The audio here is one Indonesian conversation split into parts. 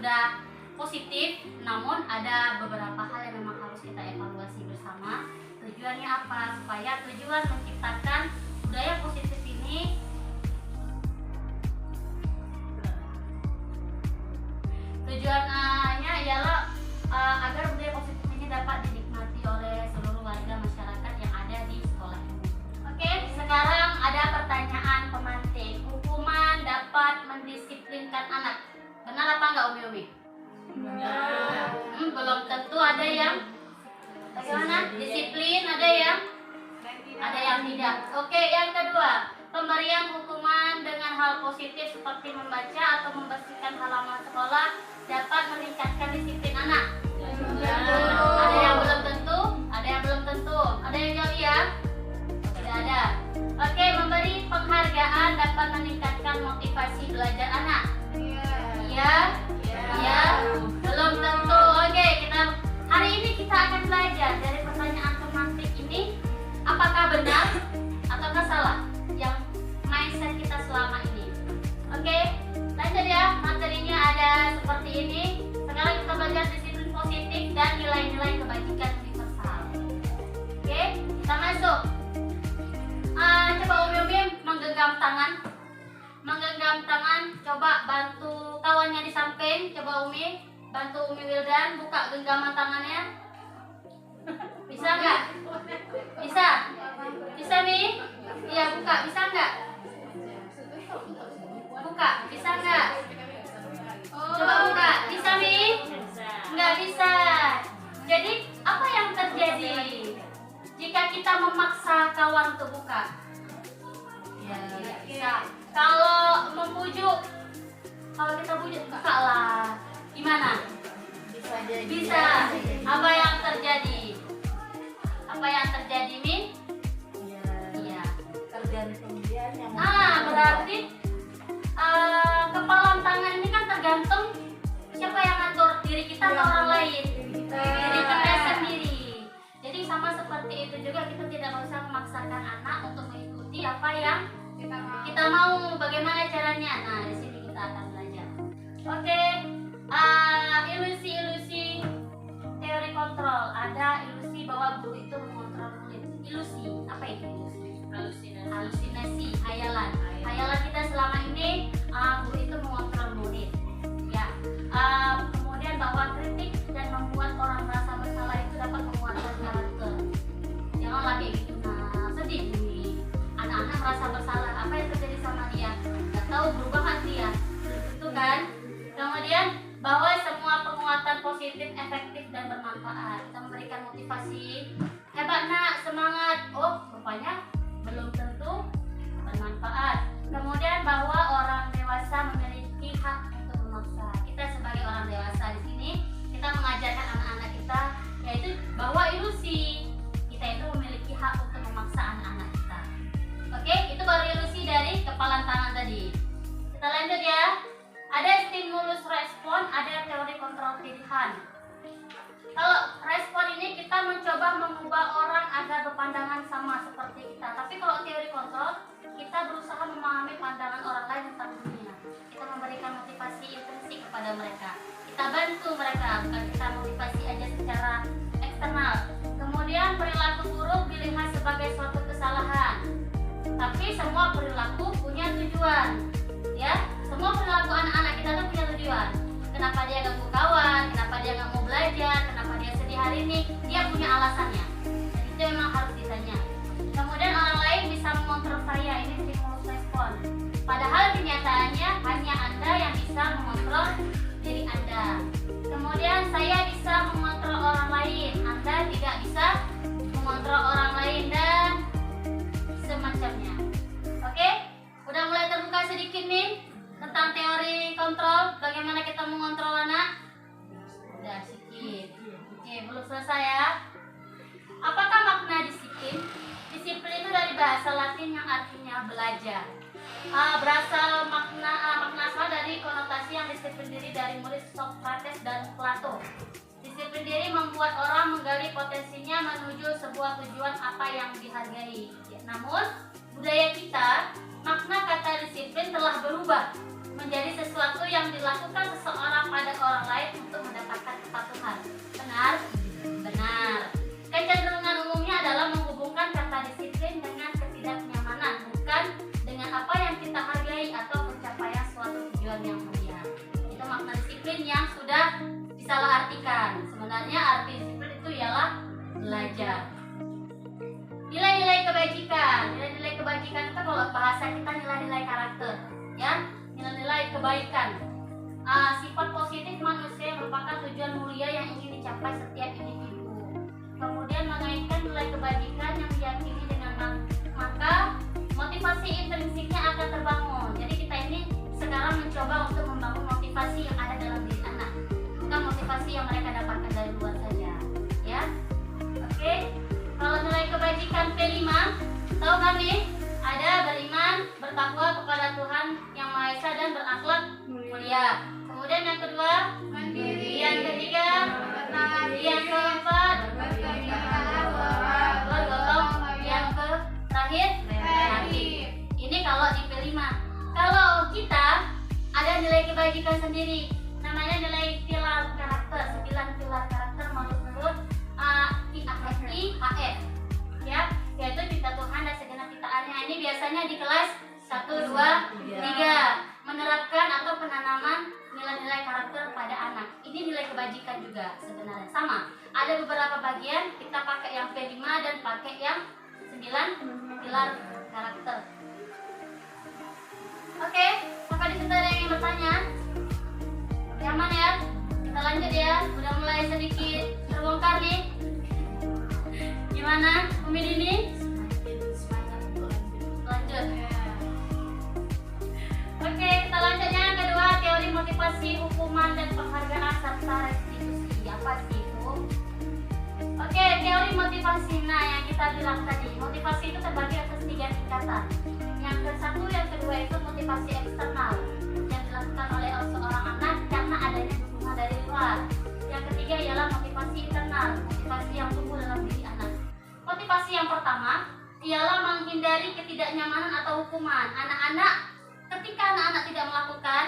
sudah positif, namun ada beberapa hal yang memang harus kita evaluasi bersama. Tujuannya apa? Supaya tujuan menciptakan budaya positif ini tujuannya ialah agar budaya positif ini dapat dinikmati oleh seluruh warga masyarakat yang ada di sekolah ini. Oke, sekarang ada pertanyaan pemantik. Hukuman dapat mendisiplinkan anak. Benar apa enggak Umi? Belum tentu, ada yang bagaimana? Disiplin, ada yang tidak. Oke, yang kedua, pemberian hukuman dengan hal positif seperti membaca atau membersihkan halaman sekolah dapat meningkatkan disiplin anak. Ada yang belum tentu, ada yang belum tentu. Ada yang jawab ya? Tidak ada. Oke, memberi penghargaan dapat meningkatkan motivasi belajar anak. Iya. Iya. Belum tentu. Oke, hari ini kita akan belajar dari pertanyaan pemantik ini, apakah benar ataukah salah yang mindset kita selama ini. Oke, lanjut ya. Materinya ada seperti ini. Sekarang kita belajar disiplin positif dan nilai-nilai kebajikan universal. Oke, kita masuk. Coba Umi menggenggam tangan. Coba bantu kawannya di samping. Coba Umi bantu Umi Wildan buka genggaman tangannya. Bisa nggak? Bisa Mi? Iya, buka. Bisa nggak? Buka, bisa nggak? Coba buka. Bisa Mi? Nggak bisa. Jadi apa yang terjadi jika kita memaksa kawan untuk buka? Ya, tidak bisa. Kalau membujuk, kalau kita bujuk, buka lah. Gimana? Bisa. Apa yang terjadi? Min? Iya. Tergantung dia yang Berarti kepalan tangan ini kan tergantung siapa yang ngatur, diri kita atau orang lain. Diri kita sendiri. Jadi sama seperti itu juga, kita tidak usah memaksakan anak untuk mengikuti apa yang kita mau. Bagaimana caranya? Nah, di sini kita akan belajar. Oke. Ilusi teori kontrol. Ada ilusi bahwa guru itu mengontrol murid. Ilusi, apa itu ilusi? Halusinasi, hayalan kita selama ini, guru itu mengontrol murid. Ya. Kemudian bahwa kritik dan membuat orang merasa bersalah itu dapat menguatkan karakter. Jangan lagi gitu. Nah, sedih nih. Anak-anak merasa bersalah. Apa yang terjadi sama dia? Gak tahu, berubah kan dia. Itu kan. Kemudian bahwa semua penguatan positif, efektif dan bermanfaat. Kita memberikan motivasi. Hebat nak, semangat. Oh, rupanya belum tentu bermanfaat. Kemudian bahwa orang dewasa memiliki hak untuk memaksa. Kita sebagai orang dewasa di sini, kita mengajarkan anak-anak kita, yaitu bahwa ilusi kita itu memiliki hak untuk memaksa anak-anak kita. Oke, itu baru ilusi dari kepalan tangan tadi. Kita lanjut ya. Ada stimulus respon, ada teori kontrol pilihan. Kalau respon ini kita mencoba mengubah orang agar berpandangan sama seperti kita. Tapi kalau teori kontrol, kita berusaha memahami pandangan orang lain tentang dunia. Kita memberikan motivasi intrinsik kepada mereka. Kita bantu mereka, bukan kita motivasi aja secara eksternal. Kemudian perilaku buruk dilihat sebagai suatu kesalahan. Tapi semua perilaku punya tujuan. Ya, semua perilaku anak-anak kita tuh punya tujuan. Kenapa dia ganggu kawan, kenapa dia nggak mau belajar, kenapa dia sedih hari ini, dia punya alasannya. Dan itu memang harus ditanya. Kemudian orang lain bisa mengontrol saya, ini stimulus respon. Padahal kenyataannya hanya Anda yang bisa mengontrol diri Anda. Kemudian saya bisa mengontrol orang lain, Anda tidak bisa mengontrol orang lain, dan semacamnya. Oke? Udah mulai terbuka sedikit nih tentang teori kontrol, bagaimana kita mengontrol anak? Udah sedikit. Oke, belum selesai ya. Apakah makna disiplin? Disiplin itu dari bahasa Latin yang artinya belajar. Berasal makna asal dari konotasi yang disiplin diri dari murid Socrates dan Plato. Disiplin diri membuat orang menggali potensinya menuju sebuah tujuan apa yang dihargai. Namun budaya kita, makna kata disiplin telah berubah menjadi sesuatu yang dilakukan seseorang pada orang lain untuk mendapatkan kepatuhan. Benar? Benar. Kecenderungan umumnya adalah menghubungkan kata disiplin dengan ketidaknyamanan, bukan dengan apa yang kita hargai atau pencapaian suatu tujuan yang mulia. Itu makna disiplin yang sudah disalahartikan. Sebenarnya arti disiplin itu ialah belajar. Nilai-nilai kebajikan. Nilai-nilai kebajikan itu kalau bahasa kita nilai-nilai karakter, ya, nilai-nilai kebaikan. Sifat positif manusia merupakan tujuan mulia yang ingin dicapai setiap individu. Kemudian mengaitkan nilai kebajikan yang diyakini dengan maka motivasi intrinsiknya akan terbangun. Jadi kita ini sekarang mencoba untuk membangun motivasi yang ada dalam diri anak, bukan motivasi yang mereka dapatkan dari luar saja, ya. Oke. Kalau nilai kebajikan P5, tahu kan nih? Ada beriman, bertakwa kepada Tuhan Yang Maha Esa dan berakhlak mulia. Kemudian yang kedua, mandiri. Yang ketiga, yang keempat, bergotong. Yang terakhir, kreatif. Ini kalau di P5. Kalau kita ada nilai kebajikan sendiri, namanya nilai pilar karakter. 9 pilar karakter menurut IAHF, ya, yaitu cinta Tuhan dan segenap ciptaannya. Ini biasanya di kelas 1, 2, 3 menerapkan atau penanaman nilai-nilai karakter pada anak. Ini nilai kebajikan juga sebenarnya sama. Ada beberapa bagian kita pakai yang P5 dan pakai yang 9 pilar karakter. Oke, sampai di situ ada yang ingin bertanya? Aman ya? Kita lanjut ya. Udah mulai sedikit terbongkar nih. Gimana? Umi ini? Lanjut. Oke, kita lanjutnya yang kedua, teori motivasi, hukuman dan penghargaan serta restitusi. Apa sih itu? Oke, teori motivasi. Nah, yang kita bilang tadi, motivasi itu terbagi atas 3 tingkatan. Yang ke-1, yang kedua itu motivasi eksternal yang dilakukan oleh seorang anak karena adanya dukungan dari luar. Yang ketiga ialah motivasi internal, motivasi yang tumbuh dalam diri anak. Motivasi yang pertama ialah menghindari ketidaknyamanan atau hukuman. Ketika anak-anak tidak melakukan,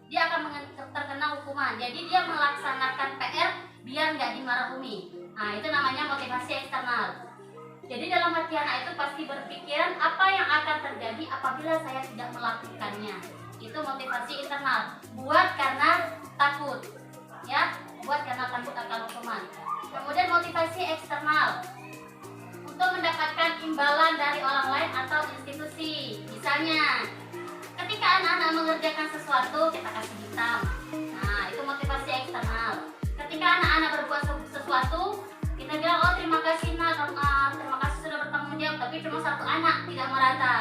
dia akan terkena hukuman. Jadi dia melaksanakan PR biar nggak dimarah umi. Nah, itu namanya motivasi eksternal. Jadi dalam hati anak itu pasti berpikiran apa yang akan terjadi apabila saya tidak melakukannya. Itu motivasi internal. Buat karena takut, ya, buat karena takut akan hukuman. Kemudian motivasi eksternal untuk mendapatkan imbalan dari orang lain atau institusi. Misalnya, ketika anak-anak mengerjakan sesuatu, kita kasih hitam. Nah, itu motivasi eksternal. Ketika anak-anak berbuat sesuatu, kita bilang, oh terima kasih nak, terima kasih sudah bertanggung jawab, tapi cuma 1 anak, tidak merata.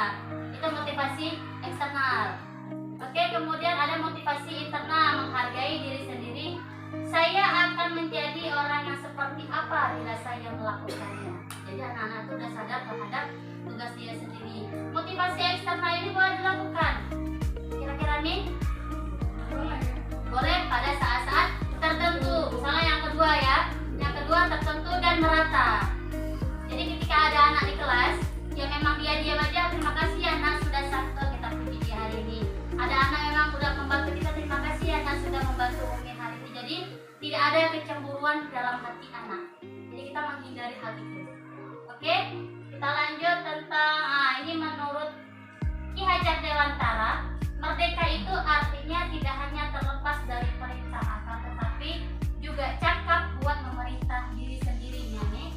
Itu motivasi eksternal. Oke, kemudian ada motivasi internal, menghargai diri sendiri. Saya akan menjadi orang yang seperti apa bila saya melakukannya. Jadi anak-anak itu sudah sadar terhadap tugas dia sendiri. Motivasi eksternal ini boleh dilakukan. Kira-kira nih? Boleh pada saat-saat tertentu. Misalnya yang kedua ya. Yang kedua tertentu dan merata. Jadi ketika ada anak di kelas yang memang dia diam aja, terima kasih ya nak sudah sabar kita puji dia hari ini. Ada anak yang memang sudah membantu kita, terima kasih ya nak sudah membantu umi hari ini. Jadi tidak ada kecemburuan dalam hati anak. Jadi kita menghindari hal itu. Oke, kita lanjut tentang ini menurut Ki Hajar Dewantara, merdeka itu artinya tidak hanya terlepas dari perintah akal, tetapi juga cakap buat memerintah diri sendiri. Nih,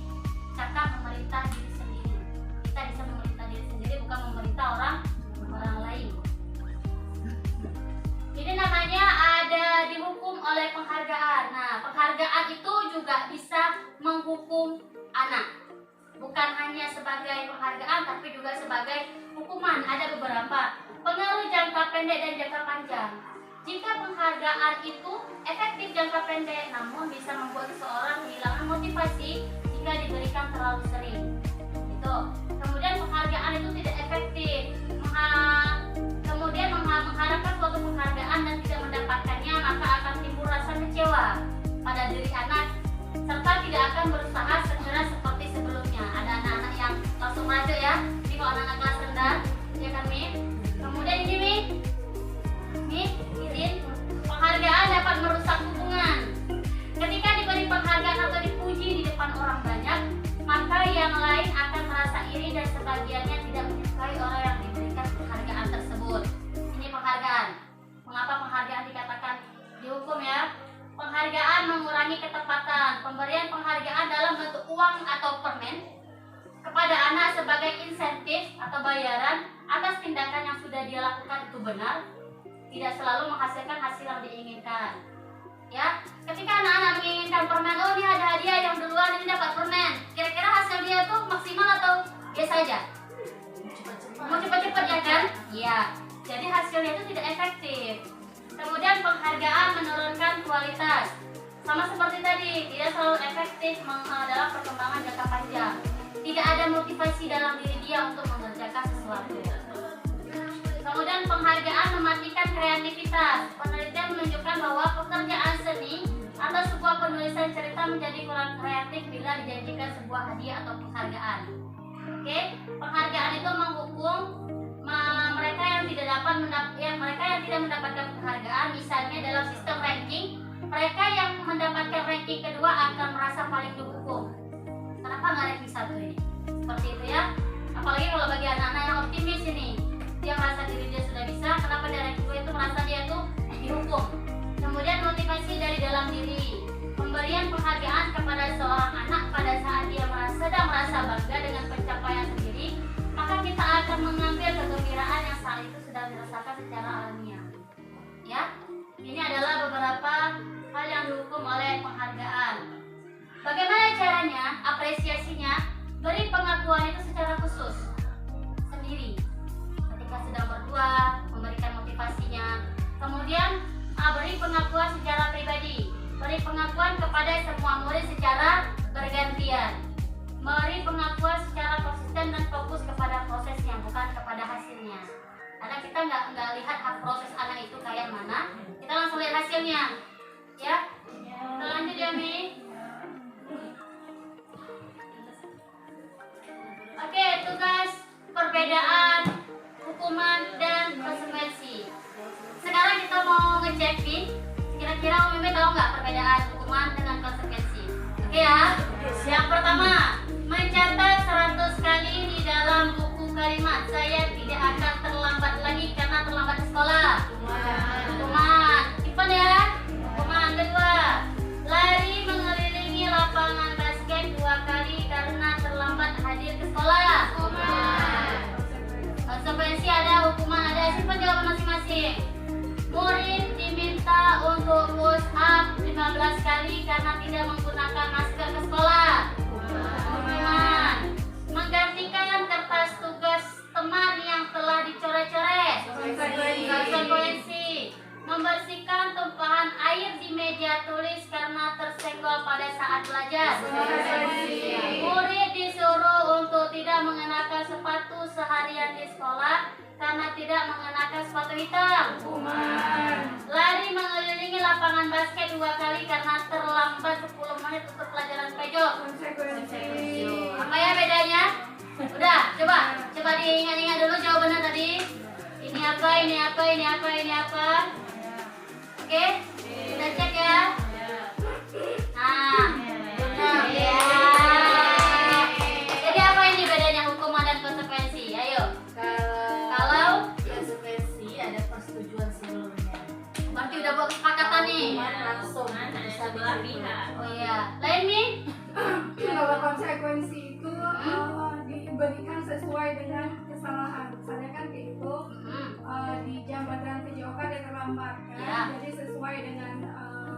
cakap memerintah diri sendiri. Kita bisa memerintah diri sendiri, bukan memerintah orang lain. Ini namanya ada dihukum oleh penghargaan. Nah, penghargaan itu juga bisa menghukum anak. Bukan hanya sebagai penghargaan, tapi juga sebagai hukuman. Ada beberapa pengaruh jangka pendek dan jangka panjang. Jika penghargaan itu efektif jangka pendek, namun bisa membuat seseorang kehilangan motivasi jika diberikan terlalu sering. Itu. Kemudian penghargaan itu tidak efektif. Kemudian mengharapkan suatu penghargaan dan tidak mendapatkannya, maka akan timbul rasa kecewa pada diri anak serta tidak akan berusaha segera seperti sebelumnya. Ada anak-anak yang langsung maju ya. Ini kalau anak-anak kelas rendah, ya kan Mi? Kemudian ini Mi, Nih, izin. Penghargaan dapat merusak hubungan. Ketika diberi penghargaan atau dipuji di depan orang banyak, maka yang lain akan merasa iri dan sebagiannya tidak menyukai orang yang diberikan penghargaan tersebut. Ini penghargaan. Mengapa penghargaan dikatakan dihukum ya? Penghargaan mengurangi ketepatan. Pemberian penghargaan dalam bentuk uang atau permen kepada anak sebagai insentif atau bayaran atas tindakan yang sudah dia lakukan itu benar, tidak selalu menghasilkan hasil yang diinginkan. Ya, ketika anak-anak menginginkan permen, oh ini ada hadiah yang duluan ini dapat permen. Kira-kira hasil dia tuh maksimal atau biasa aja? Mau cepat-cepat ya kan? Iya. Jadi hasilnya itu tidak efektif. Kemudian penghargaan menurunkan kualitas. Sama seperti tadi, tidak selalu efektif dalam perkembangan jangka panjang. Tidak ada motivasi dalam diri dia untuk mengerjakan sesuatu. Kemudian penghargaan mematikan kreativitas. Penelitian menunjukkan bahwa pekerjaan seni atau sebuah penulisan cerita menjadi kurang kreatif bila dijanjikan sebuah hadiah atau penghargaan. Oke, penghargaan itu menghukum mereka yang tidak mendapatkan penghargaan. Misalnya dalam sistem ranking, mereka yang mendapatkan ranking kedua akan merasa paling dihukum. Kenapa nggak ranking 1 ini? Seperti itu ya. Apalagi kalau bagi anak-anak yang optimis ini, dia merasa diri dia sudah bisa, kenapa di ranking 2 itu merasa dia tuh dihukum. Kemudian motivasi dari dalam diri. Pemberian penghargaan kepada seorang anak pada saat dia sedang merasa bangga dengan pencapaian sendiri, maka kita akan mengambil kegembiraan yang saat itu sudah dirasakan secara alamiah. Ya, ini adalah beberapa hal yang dihukum oleh penghargaan. Bagaimana caranya? Apresiasinya, beri pengakuan itu secara khusus sendiri. Ketika sedang berdua, memberikan motivasinya. Kemudian beri pengakuan secara pribadi. Beri pengakuan kepada semua murid secara bergantian. Beri pengakuan secara konsisten dan fokus kepada prosesnya, bukan kepada hasilnya. Karena kita nggak lihat proses anak itu kayak mana, kita langsung lihat hasilnya. Ya, kita lanjut ya Mi. Oke, tugas perbedaan hukuman dan konsekuensi. Sekarang kita mau ngecek nih, kira-kira Umi tahu nggak perbedaan hukuman dengan konsekuensi? Oke ya. Yang pertama, mencatat 100 kali di dalam buku kalimat saya tidak akan terlambat lagi karena terlambat ke sekolah. Hukuman. Simpan ya. Hukuman kedua, lari mengelilingi lapangan basket 2 kali karena terlambat hadir ke sekolah. Konsekuensi ada, hukuman ada. Simpan jawaban masing-masing. Murid diminta untuk push up 15 kali karena tidak menggunakan masker ke sekolah. Hukuman. Menggantikan kertas tugas teman yang telah dicoret-coret. Konsekuensi. Membersihkan tumpahan air di meja tulis karena tersenggol pada saat belajar. Murid disuruh untuk tidak mengenakan sepatu seharian di sekolah karena tidak mengenakan sepatu hitam. Lari mengelilingi lapangan basket 2 kali karena terlambat 10 menit untuk pelajaran pejok. Apa ya bedanya? Udah, coba diingat-ingat dulu jawabannya tadi. Ini apa, ini apa, ini apa, ini apa. Oke, kita cek ya. Nah, benar ya. Jadi apa ini bedanya hukuman dan konsekuensi? Ayo. Kalau konsekuensi ada persetujuan sebelumnya. berarti udah buat kesepakatan nih. Langsung bisa belah pihak. Oh iya. Lain nih? Kalau konsekuensi itu diberikan sesuai dengan kesalahan. Misalnya kan kayak itu di jambatan PJOK ada terlambat kan, Ya. jadi sesuai dengan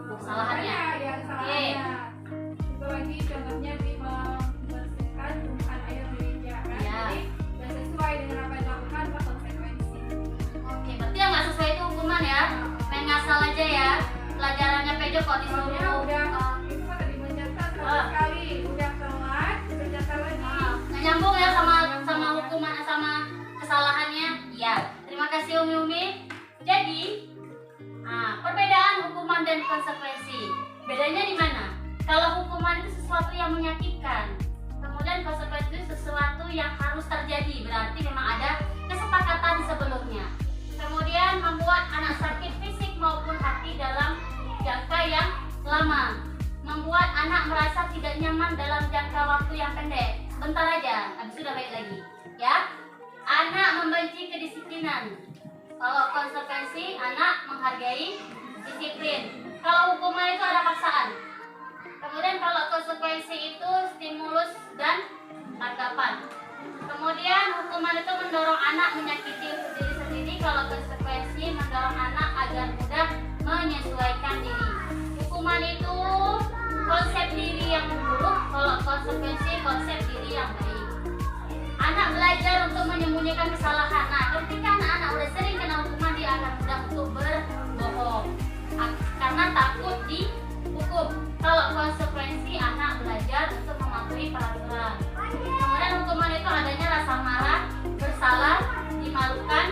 Kesalahannya. Ya, kesalahannya. Itu lagi contohnya di membersihkan tumpahan air di meja kan, Ya. jadi sudah sesuai dengan apa yang dilakukan maka konsekuensi. Oke, berarti yang nggak sesuai itu hukuman ya. Main ngasal aja ya. Pelajarannya pejok kok Soalnya disuruh. udah itu kan tadi mencatat 100 kali, udah telat, mencatat lagi. Nggak nyambung ya sama hukuman sama kesalahannya. Iya. Terima kasih Umi. Jadi, perbedaan hukuman dan konsekuensi. Bedanya di mana? Kalau hukuman itu sesuatu yang menyakitkan, kemudian konsekuensi itu sesuatu yang harus terjadi. Berarti memang ada kesepakatan sebelumnya. Kemudian membuat membuat anak sakit fisik maupun hati dalam jangka yang lama, membuat anak merasa tidak nyaman dalam jangka waktu yang pendek. Bentar aja, habis sudah baik lagi. Ya, anak membenci kedisiplinan. Kalau konsekuensi, anak menghargai disiplin. Kalau hukuman itu ada paksaan. Kemudian kalau konsekuensi itu stimulus dan tanggapan. Kemudian hukuman itu mendorong anak menyakiti diri sendiri. Kalau konsekuensi mendorong anak agar mudah menyesuaikan diri. Hukuman itu konsep diri yang buruk, kalau konsekuensi konsep diri yang baik. Anak belajar untuk menyembunyikan kesalahan. Nah, ketika anak-anak udah sering kena hukuman, dia akan mudah untuk berbohong karena takut dihukum. Kalau konsekuensi, anak belajar untuk mematuhi peraturan. Kemudian hukuman itu adanya rasa marah, bersalah, dimalukan,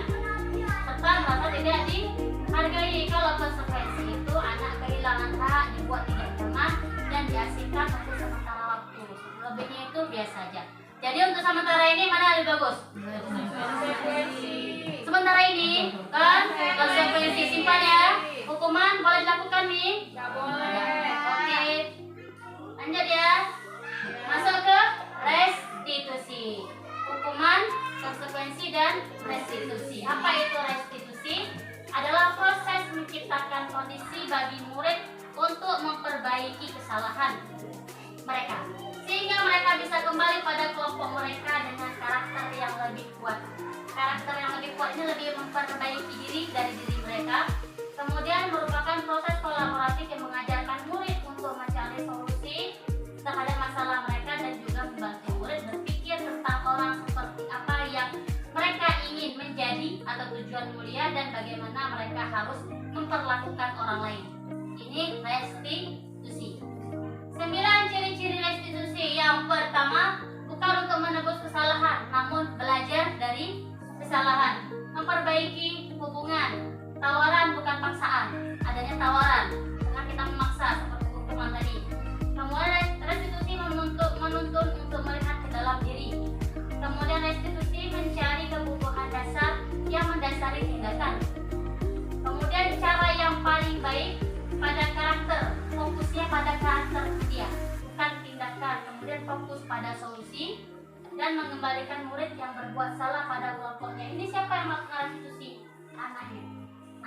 serta merasa tidak dihargai. Kalau konsekuensi itu anak kehilangan hak, dibuat tidak nyaman, dan diasingkan untuk sementara waktu. Lebihnya itu biasa aja. Jadi untuk sementara ini mana lebih bagus? Sementara ini kan konsekuensi, simpan ya. Hukuman boleh dilakukan nih? Nggak boleh. Oke. Lanjut ya. Masuk ke restitusi. Hukuman, konsekuensi, dan restitusi. Apa itu restitusi? Adalah proses menciptakan kondisi bagi murid untuk memperbaiki kesalahan mereka, sehingga mereka bisa kembali pada kelompok mereka dengan karakter yang lebih kuat. Karakter yang lebih kuat ini lebih memperbaiki diri dari diri mereka. Kemudian merupakan proses kolaboratif yang mengajarkan murid untuk mencari solusi terhadap masalah mereka dan juga membantu murid berpikir tentang orang seperti apa yang mereka ingin menjadi atau tujuan mulia dan bagaimana mereka harus memperlakukan orang lain. Ini restitusi. 9 ciri-ciri restitusi. Yang pertama, bukan untuk menebus kesalahan, namun belajar dari kesalahan. Memperbaiki hubungan. Tawaran bukan paksaan. Adanya tawaran, bukan kita memaksa seperti hukuman tadi. Kemudian restitusi menuntun untuk melihat ke dalam diri. Kemudian restitusi mencari kebutuhan dasar yang mendasari tindakan. Kemudian cara yang paling baik pada karakter, fokusnya pada karakter dia, bukan tindakan. Kemudian fokus pada solusi dan mengembalikan murid yang berbuat salah pada kelompoknya. Ini siapa yang melakukan restitusi? Anaknya.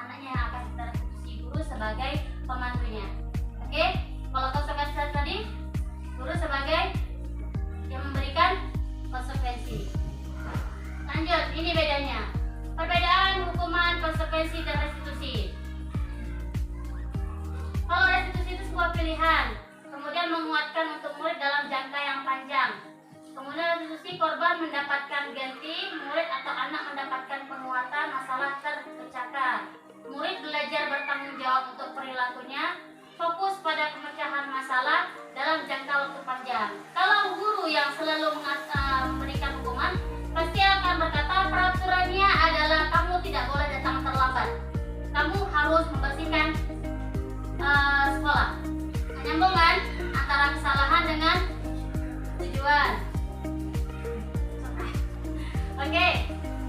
Anaknya yang akan kita restitusi, guru sebagai pemandunya. Oke, kalau konsekuensi tadi, guru sebagai yang memberikan konsekuensi. Lanjut, ini bedanya. Perbedaan hukuman, konsekuensi, dan restitusi. Kalau restitusi itu sebuah pilihan, kemudian menguatkan untuk murid dalam jangka yang panjang. Kemudian restitusi, korban mendapatkan ganti, murid atau anak mendapatkan penguatan, masalah terpecahkan. Murid belajar bertanggung jawab untuk perilakunya, fokus pada pemecahan masalah dalam jangka waktu panjang. Kalau guru yang selalu memberikan hukuman, pasti akan berkata peraturannya adalah kamu tidak boleh datang terlambat. Kamu harus membersihkan sekolah. Nyambung kan antara kesalahan dengan tujuan. Oke.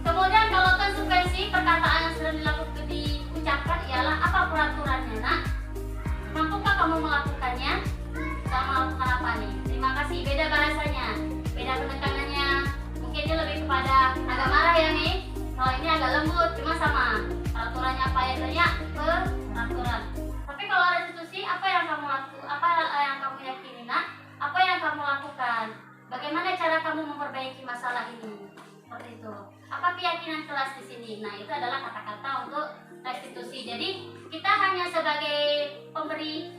Kemudian kalau konsekuensi, perkataan yang sudah diucapkan ialah apa peraturannya, nak? Mampukah kamu melakukannya? Kamu melakukan apa nih? Terima kasih. Beda bahasanya, beda penekanannya. Mungkin dia lebih kepada agak marah ya nih. Kalau ini agak lembut, cuma sama. Peraturannya apa ya? Tanya peraturan. Tapi kalau restitusi, apa yang kamu lakukan? Apa yang kamu yakini, nak? Apa yang kamu lakukan? Bagaimana cara kamu memperbaiki masalah ini? Seperti itu. Apa keyakinan kelas di sini? Nah, itu adalah kata-kata untuk restitusi. Jadi kita hanya sebagai pemberi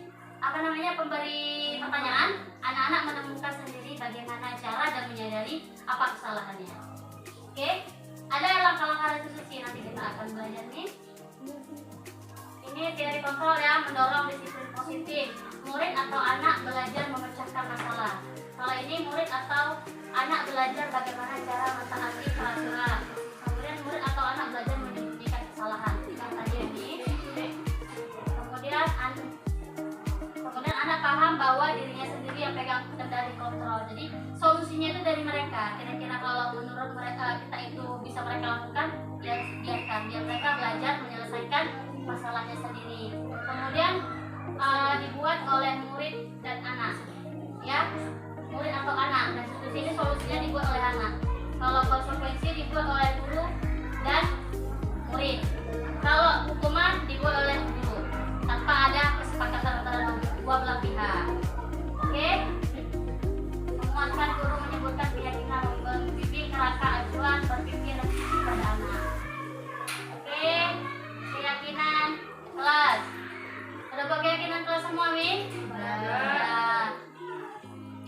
pemberi pertanyaan, anak-anak menemukan sendiri bagaimana cara dan menyadari apa kesalahannya. Oke, ada langkah-langkah restitusi nanti kita akan belajar nih. Ini teori kontrol ya, mendorong disiplin positif. Murid atau anak belajar memecahkan masalah. Kalau ini murid atau anak belajar bagaimana cara mentaati peraturan. Kemudian murid atau anak belajar menyembunyikan kesalahan. Yang tadi ini. Kemudian anak paham bahwa dirinya sendiri yang pegang kendali kontrol. Jadi solusinya itu dari mereka. Kira-kira kalau menurut mereka kita itu bisa mereka lakukan, ya biarkan. Biar mereka belajar menyelesaikan dibuat oleh murid dan anak. Ya, murid atau anak. Dan di sini solusinya dibuat oleh anak. Kalau konsekuensi dibuat oleh guru dan murid. Kalau hukuman dibuat oleh guru tanpa ada kesepakatan antara dua belah pihak. Oke? Menguatkan guru menyebutkan keyakinan membimbing kerangka acuan berpikir pada anak. Oke, keyakinan kelas. Udah buat keyakinan kelas semua, Min? Ya.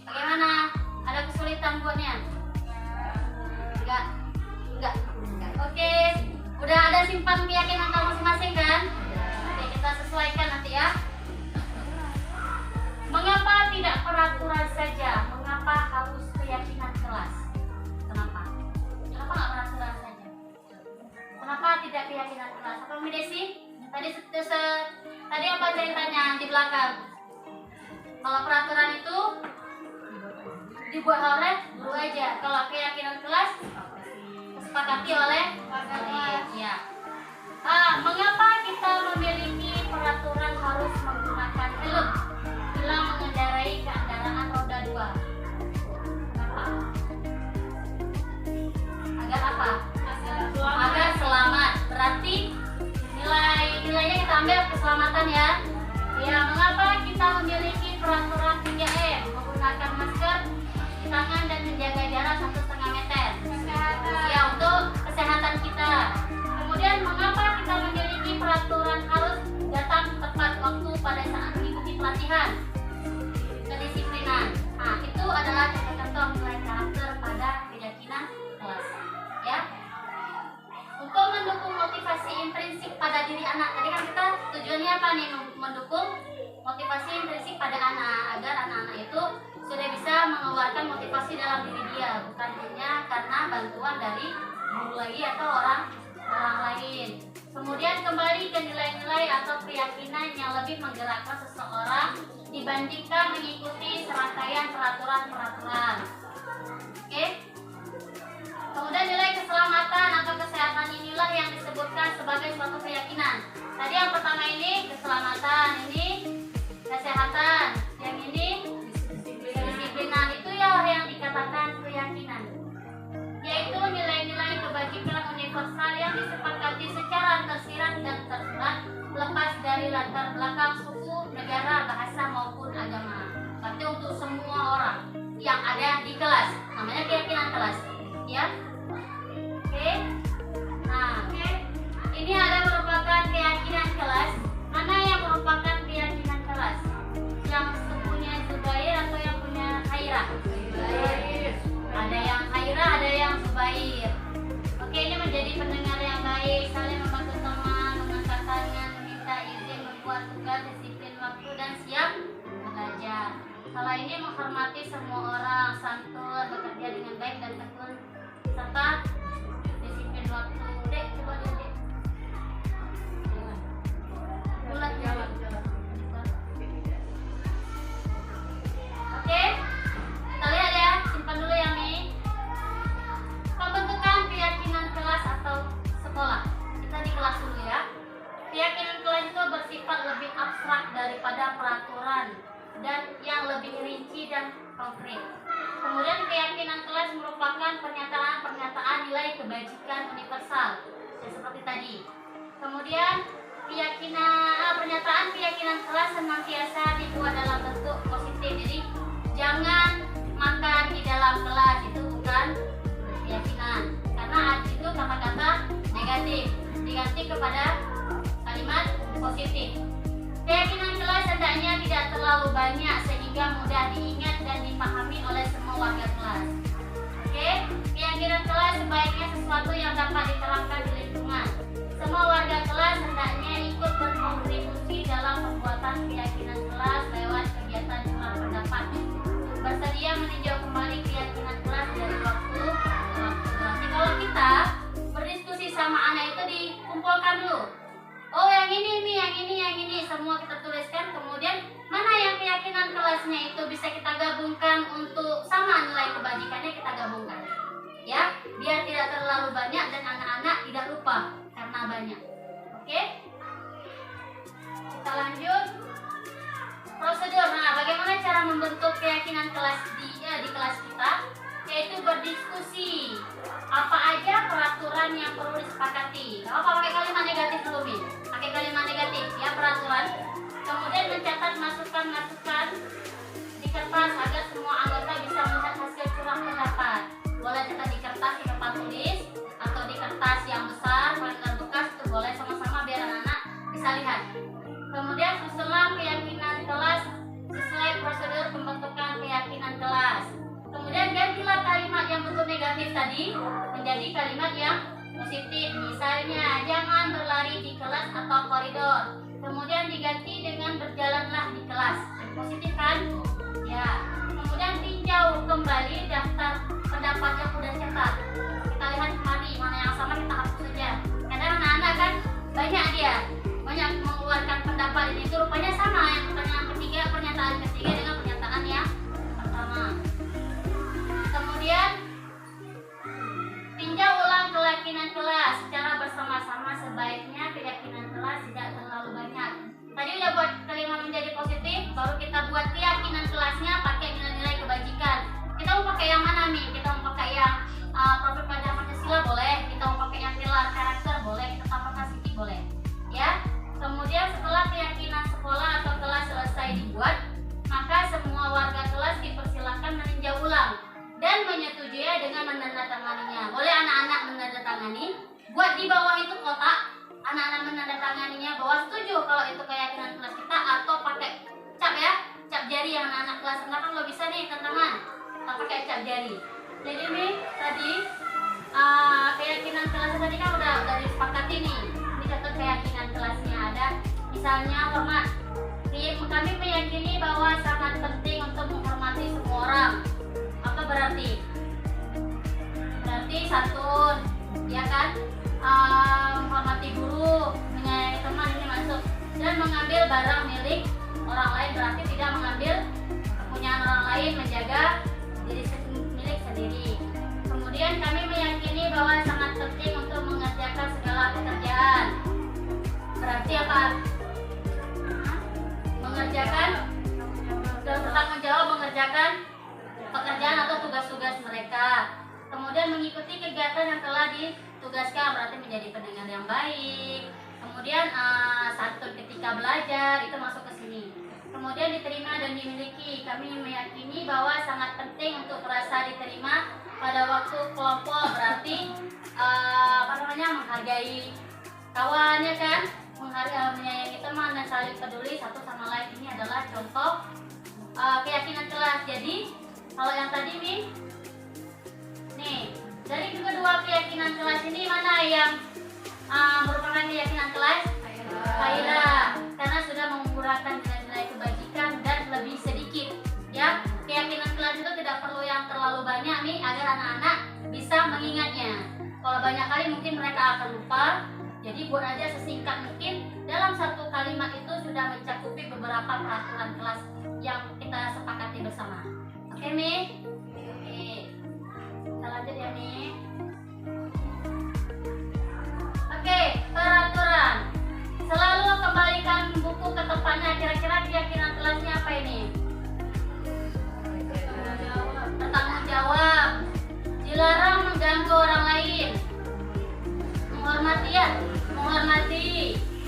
Bagaimana? Ada kesulitan buatnya? Enggak. Oke, udah ada simpan keyakinan kamu masing-masing kan? Oke, kita sesuaikan nanti ya. Mengapa tidak peraturan saja? Mengapa harus keyakinan kelas? Kenapa? Kenapa nggak peraturan saja? Kenapa tidak keyakinan kelas? Apa Mbak Desi? Tadi apa ceritanya di belakang? Kalau peraturan itu dibuat oleh guru aja. Kalau keyakinan kelas disepakati oleh ya. Mengapa kita memiliki peraturan harus menggunakan helm bila mengendarai kendaraan roda 2? Kenapa? Agar apa? Agar selamat. Berarti nilainya kita ambil keselamatan ya. Ya, mengapa kita memiliki peraturan 3M? Menggunakan masker, cuci tangan dan menjaga jarak 1,5 meter. Ya, untuk kesehatan kita. Kemudian mengapa kita memiliki peraturan harus datang tepat waktu pada saat mengikuti pelatihan? Kedisiplinan. Nah, itu adalah contoh-contoh nilai karakter pada keyakinan kelas. Ya. Untuk mendukung motivasi intrinsik pada diri anak. Tadi kan kita tujuannya apa nih? Mendukung motivasi intrinsik pada anak agar anak-anak itu sudah bisa mengeluarkan motivasi dalam diri dia, bukan hanya karena bantuan dari guru lagi atau orang lain. Kemudian kembali ke nilai-nilai atau keyakinan yang lebih menggerakkan seseorang dibandingkan mengikuti serangkaian peraturan-peraturan. Oke? Kemudian nilai keselamatan atau kesehatan inilah yang disebutkan sebagai suatu keyakinan. Tadi yang pertama ini keselamatan, ini kesehatan, yang ini kedisiplinan. Itu ya yang dikatakan keyakinan, yaitu nilai-nilai kebajikan universal yang disepakati secara tersirat dan tersurat, lepas dari latar belakang suku, negara, bahasa maupun agama. Berarti untuk semua orang yang ada di kelas, namanya keyakinan kelas. Ya, oke. Nah, ini ada merupakan keyakinan kelas. Mana yang merupakan keyakinan kelas? Yang punya Zubair atau yang punya Hairah? Ada yang Hairah, ada yang Zubair. Oke, ini menjadi pendengar yang baik, saling membantu teman, mengangkat tangan, meminta izin, membuat tugas, disiplin waktu dan siap belajar. Salah ini menghormati semua orang, santun, bekerja dengan baik dan tekun, serta disiplin waktu. Dek, coba lihat Dek. Bulat jalan. Oke, kita lihat ya, simpan dulu yang ini. Pembentukan keyakinan kelas atau sekolah. Kita di kelas dulu ya. Keyakinan kelas itu bersifat lebih abstrak daripada peraturan dan yang lebih rinci dan konkret. Kemudian keyakinan kelas merupakan pernyataan nilai kebajikan universal, ya, seperti tadi. Kemudian pernyataan keyakinan kelas senantiasa dibuat dalam bentuk positif. Jadi jangan makan di dalam kelas, itu bukan keyakinan, karena itu kata-kata negatif, diganti kepada kalimat positif. Keyakinan kelas hendaknya tidak terlalu banyak sehingga mudah diingat dan dipahami oleh semua warga kelas. Oke, keyakinan kelas sebaiknya sesuatu yang dapat diterapkan di lingkungan. Semua warga kelas hendaknya ikut berkontribusi dalam pembuatan keyakinan kelas lewat kegiatan jual pendapat. Bersedia meninjau kembali keyakinan kelas dari waktu ke waktu. Nanti kalau kita berdiskusi sama anak itu dikumpulkan dulu. Oh, yang ini nih, yang ini, semua kita tuliskan. Kemudian mana yang keyakinan kelasnya itu bisa kita gabungkan untuk sama nilai kebajikannya, kita gabungkan. Ya, biar tidak terlalu banyak dan anak-anak tidak lupa karena banyak. Oke? Kita lanjut. Prosedur. Nah, bagaimana cara membentuk keyakinan kelas di kelas kita? Yaitu berdiskusi. Apa aja peraturan yang perlu disepakati? Kalau pakai kalimat negatif dulu nih. Pakai kalimat negatif ya, peraturan. Kemudian mencatat masukan-masukan di kertas agar semua anggota bisa melihat hasil curah pendapat. Boleh cetak di kertas di papan tulis atau di kertas yang besar, manila bekas itu boleh sama-sama biar anak-anak bisa lihat. Kemudian susunlah keyakinan kelas sesuai prosedur pembentukan keyakinan kelas. Kemudian gantilah kalimat yang bentuk negatif tadi menjadi kalimat yang positif. Misalnya, jangan berlari di kelas atau koridor. Kemudian diganti dengan berjalanlah di kelas. Positif kan? Ya. Kemudian tinjau kembali daftar pendapat yang sudah cetak. Kita lihat kembali mana yang sama, kita hapus saja. Kadang anak-anak kan banyak mengeluarkan pendapat ini. Itu rupanya sama yang pertanyaan ketiga, pernyataan ketiga dengan pernyataan yang pertama. Kemudian tinjau ulang keyakinan kelas secara bersama-sama. Sebaiknya keyakinan kelas tidak terlalu banyak. Tadi udah buat kalimat menjadi positif, baru kita buat keyakinan kelasnya pakai nilai-nilai kebajikan. Kita mau pakai yang mana nih? Kita mau pakai yang profil pelajaran Pancasila boleh, kita mau pakai yang pilar karakter boleh, kita tambahkan sedikit boleh. Ya. Kemudian setelah keyakinan sekolah atau kelas selesai dibuat, maka semua warga kelas dipersilakan meninjau ulang dan menyetujui dengan menandatanganinya. Boleh anak-anak menandatangani, buat di bawah itu kotak, anak-anak menandatanganinya bahwa setuju kalau itu keyakinan kelas kita, atau pakai cap ya, cap jari yang anak-anak kelas enggak kan lo bisa nih tantangan, kita pakai cap jari. Jadi nih tadi keyakinan kelas tadi kan udah disepakati nih. Ini contoh keyakinan kelasnya ada, misalnya hormat. Kami meyakini bahwa sangat penting untuk menghormati semua orang. Apa berarti? Berarti santun, ya kan? Menghormati guru, menyayangi teman, ini masuk. Dan mengambil barang milik orang lain berarti tidak mengambil kepunyaan orang lain, menjaga diri milik sendiri. Kemudian kami meyakini bahwa sangat penting untuk mengerjakan segala pekerjaan. Berarti apa? Mengerjakan dan bertanggung jawab mengerjakan pekerjaan atau tugas-tugas mereka. Kemudian mengikuti kegiatan yang telah ditugaskan, berarti menjadi pendengar yang baik. Kemudian santun ketika belajar, itu masuk ke sini. Kemudian diterima dan dimiliki. Kami meyakini bahwa sangat penting untuk merasa diterima pada waktu kelompok, berarti menghargai kawannya kan, menyayangi teman dan saling peduli satu sama lain. Ini adalah contoh keyakinan kelas. Jadi kalau yang tadi nih dari kedua keyakinan kelas ini mana yang merupakan keyakinan kelas? Kaidah, karena sudah mengurangkan nilai-nilai kebajikan dan lebih sedikit. Ya, keyakinan kelas itu tidak perlu yang terlalu banyak nih agar anak-anak bisa mengingatnya. Kalau banyak kali mungkin mereka akan lupa. Jadi buat aja sesingkat mungkin, dalam satu kalimat itu sudah mencakupi beberapa peraturan kelas yang kita sepakati bersama. Oke, Mi? Oke. Kita lanjut ya, Mi. Oke, peraturan. Selalu kembalikan buku ke tempatnya. Kira-kira keyakinan kelasnya apa ini? Bertanggung jawab. Dilarang mengganggu orang lain. Menghormati.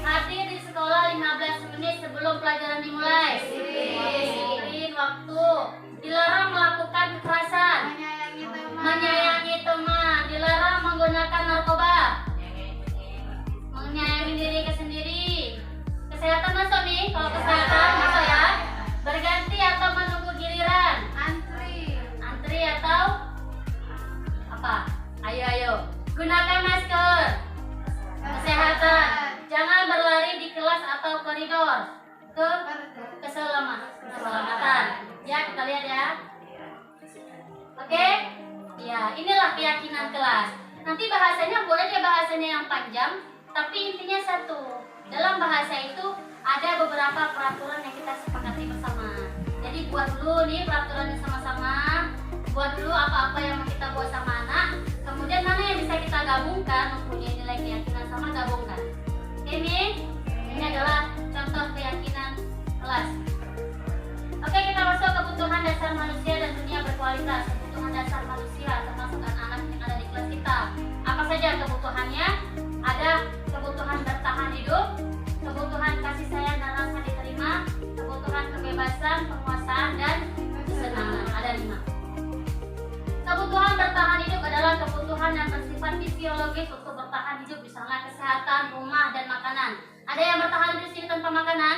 Hadir di sekolah 15 menit sebelum pelajaran dimulai. Disiplin waktu. Dilarang melakukan kekerasan. Menyayangi teman. Dilarang menggunakan narkoba. Menyayangi diri sendiri. Kesehatan masuk nih. Kalau kesehatan masuk ya. Berganti atau menunggu giliran. Antri atau apa? Ayo. Gunakan masker. Kesehatan. Jangan berlari di kelas atau koridor. Keselamatan. Ya, kita lihat ya. Oke? Ya, inilah keyakinan kelas. Nanti bahasanya boleh aja bahasanya yang panjang, tapi intinya satu. Dalam bahasa itu ada beberapa peraturan yang kita sepakati bersama. Jadi buat dulu nih peraturannya sama-sama. Buat dulu apa-apa yang mau kita buat sama anak. Kemudian mana yang bisa kita gabungkan, mempunyai nilai keyakinan sama, gabungkan. Oke, Mi? Ini adalah contoh keyakinan kelas. Oke, kita masuk kebutuhan dasar manusia dan dunia berkualitas. Kebutuhan dasar manusia termasuk anak-anak yang ada di kelas kita. Apa saja kebutuhannya? Ada kebutuhan bertahan hidup, kebutuhan kasih sayang dan rasa diterima, kebutuhan kebebasan, penguasaan, dan kesenangan. Ada 5. Kebutuhan bertahan hidup adalah kebutuhan yang bersifat fisiologis untuk bertahan hidup, misalnya kesehatan, rumah, dan makanan. Ada yang bertahan hidup di sini tanpa makanan?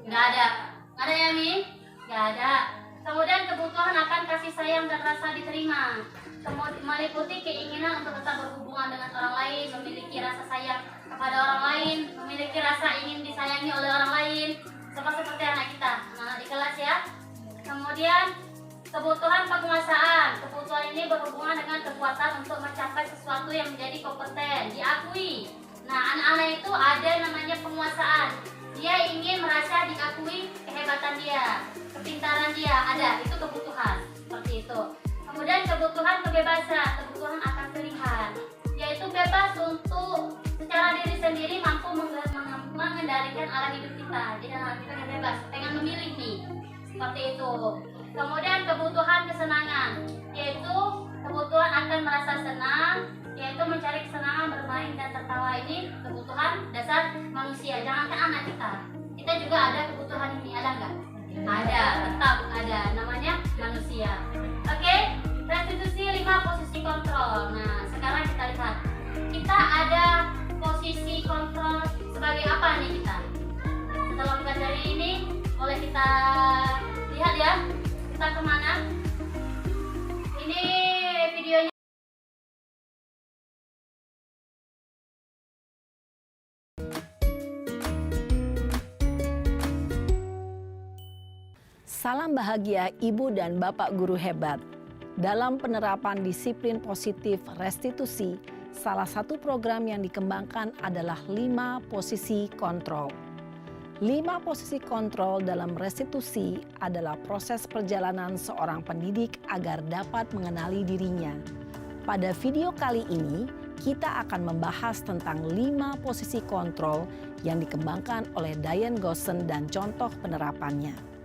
Nggak ada. Nggak ada ya, Mi? Nggak ada. Kemudian kebutuhan akan kasih sayang dan rasa diterima. Kemudian meliputi keinginan untuk tetap berhubungan dengan orang lain, memiliki rasa sayang kepada orang lain, memiliki rasa ingin disayangi oleh orang lain, seperti anak kita, anak di kelas ya. Kemudian kebutuhan penguasaan. Kebutuhan ini berhubungan dengan kekuatan untuk mencapai sesuatu yang menjadi kompeten, diakui. Nah, anak-anak itu ada namanya penguasaan. Dia ingin merasa diakui kehebatan dia, kepintaran dia, ada. Itu kebutuhan, seperti itu. Kemudian kebutuhan kebebasan, kebutuhan akan pilihan, yaitu bebas untuk secara diri sendiri mampu mengendalikan arah hidup kita. Jadi anak kita yang bebas, pengen memilih nih, seperti itu. Kemudian kebutuhan kesenangan, yaitu kebutuhan akan merasa senang, yaitu mencari kesenangan bermain dan tertawa. Ini kebutuhan dasar manusia. Jangankan anak kita juga ada kebutuhan ini, ada nggak? Ada, tetap ada. Namanya manusia. Oke, restitusi 5 posisi kontrol. Nah, sekarang kita lihat. Kita ada posisi kontrol sebagai apa nih kita? Setelah kita dari ini, boleh kita lihat ya. Kita kemana? Ini videonya. Salam bahagia Ibu dan Bapak guru hebat. Dalam penerapan disiplin positif restitusi, salah satu program yang dikembangkan adalah 5 posisi kontrol. 5 posisi kontrol dalam restitusi adalah proses perjalanan seorang pendidik agar dapat mengenali dirinya. Pada video kali ini, kita akan membahas tentang 5 posisi kontrol yang dikembangkan oleh Diane Goossen dan contoh penerapannya.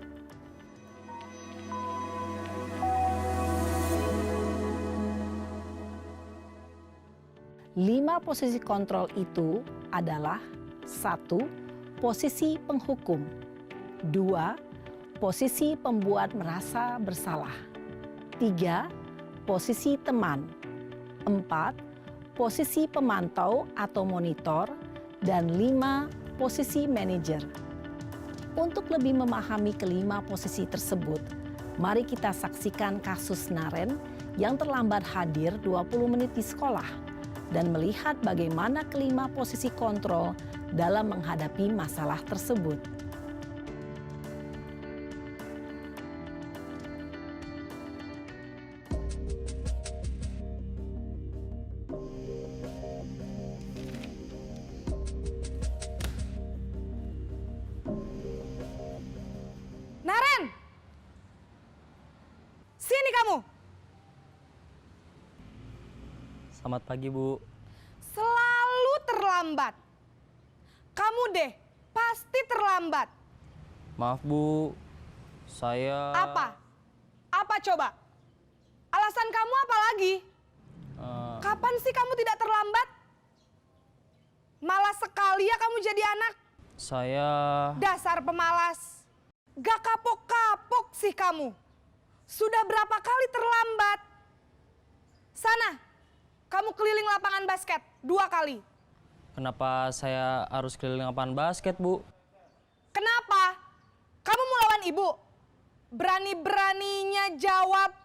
5 posisi kontrol itu adalah 1. Posisi penghukum. 2. Posisi pembuat merasa bersalah. 3. Posisi teman. 4. Posisi pemantau atau monitor. Dan 5. Posisi manajer. Untuk lebih memahami kelima posisi tersebut, mari kita saksikan kasus Naren yang terlambat hadir 20 menit di sekolah dan melihat bagaimana kelima posisi kontrol dalam menghadapi masalah tersebut. Naren! Sini kamu! Selamat pagi, Bu. Selalu terlambat. Kamu deh, pasti terlambat. Maaf, Bu. Saya... Apa? Apa coba? Alasan kamu apa lagi? Kapan sih kamu tidak terlambat? Malas sekali ya kamu jadi anak. Saya... Dasar pemalas. Gak kapok-kapok sih kamu. Sudah berapa kali terlambat? Sana, kamu keliling lapangan basket 2 kali. Kenapa saya harus keliling lapangan basket, Bu? Kenapa? Kamu mau lawan ibu? Berani-beraninya jawab.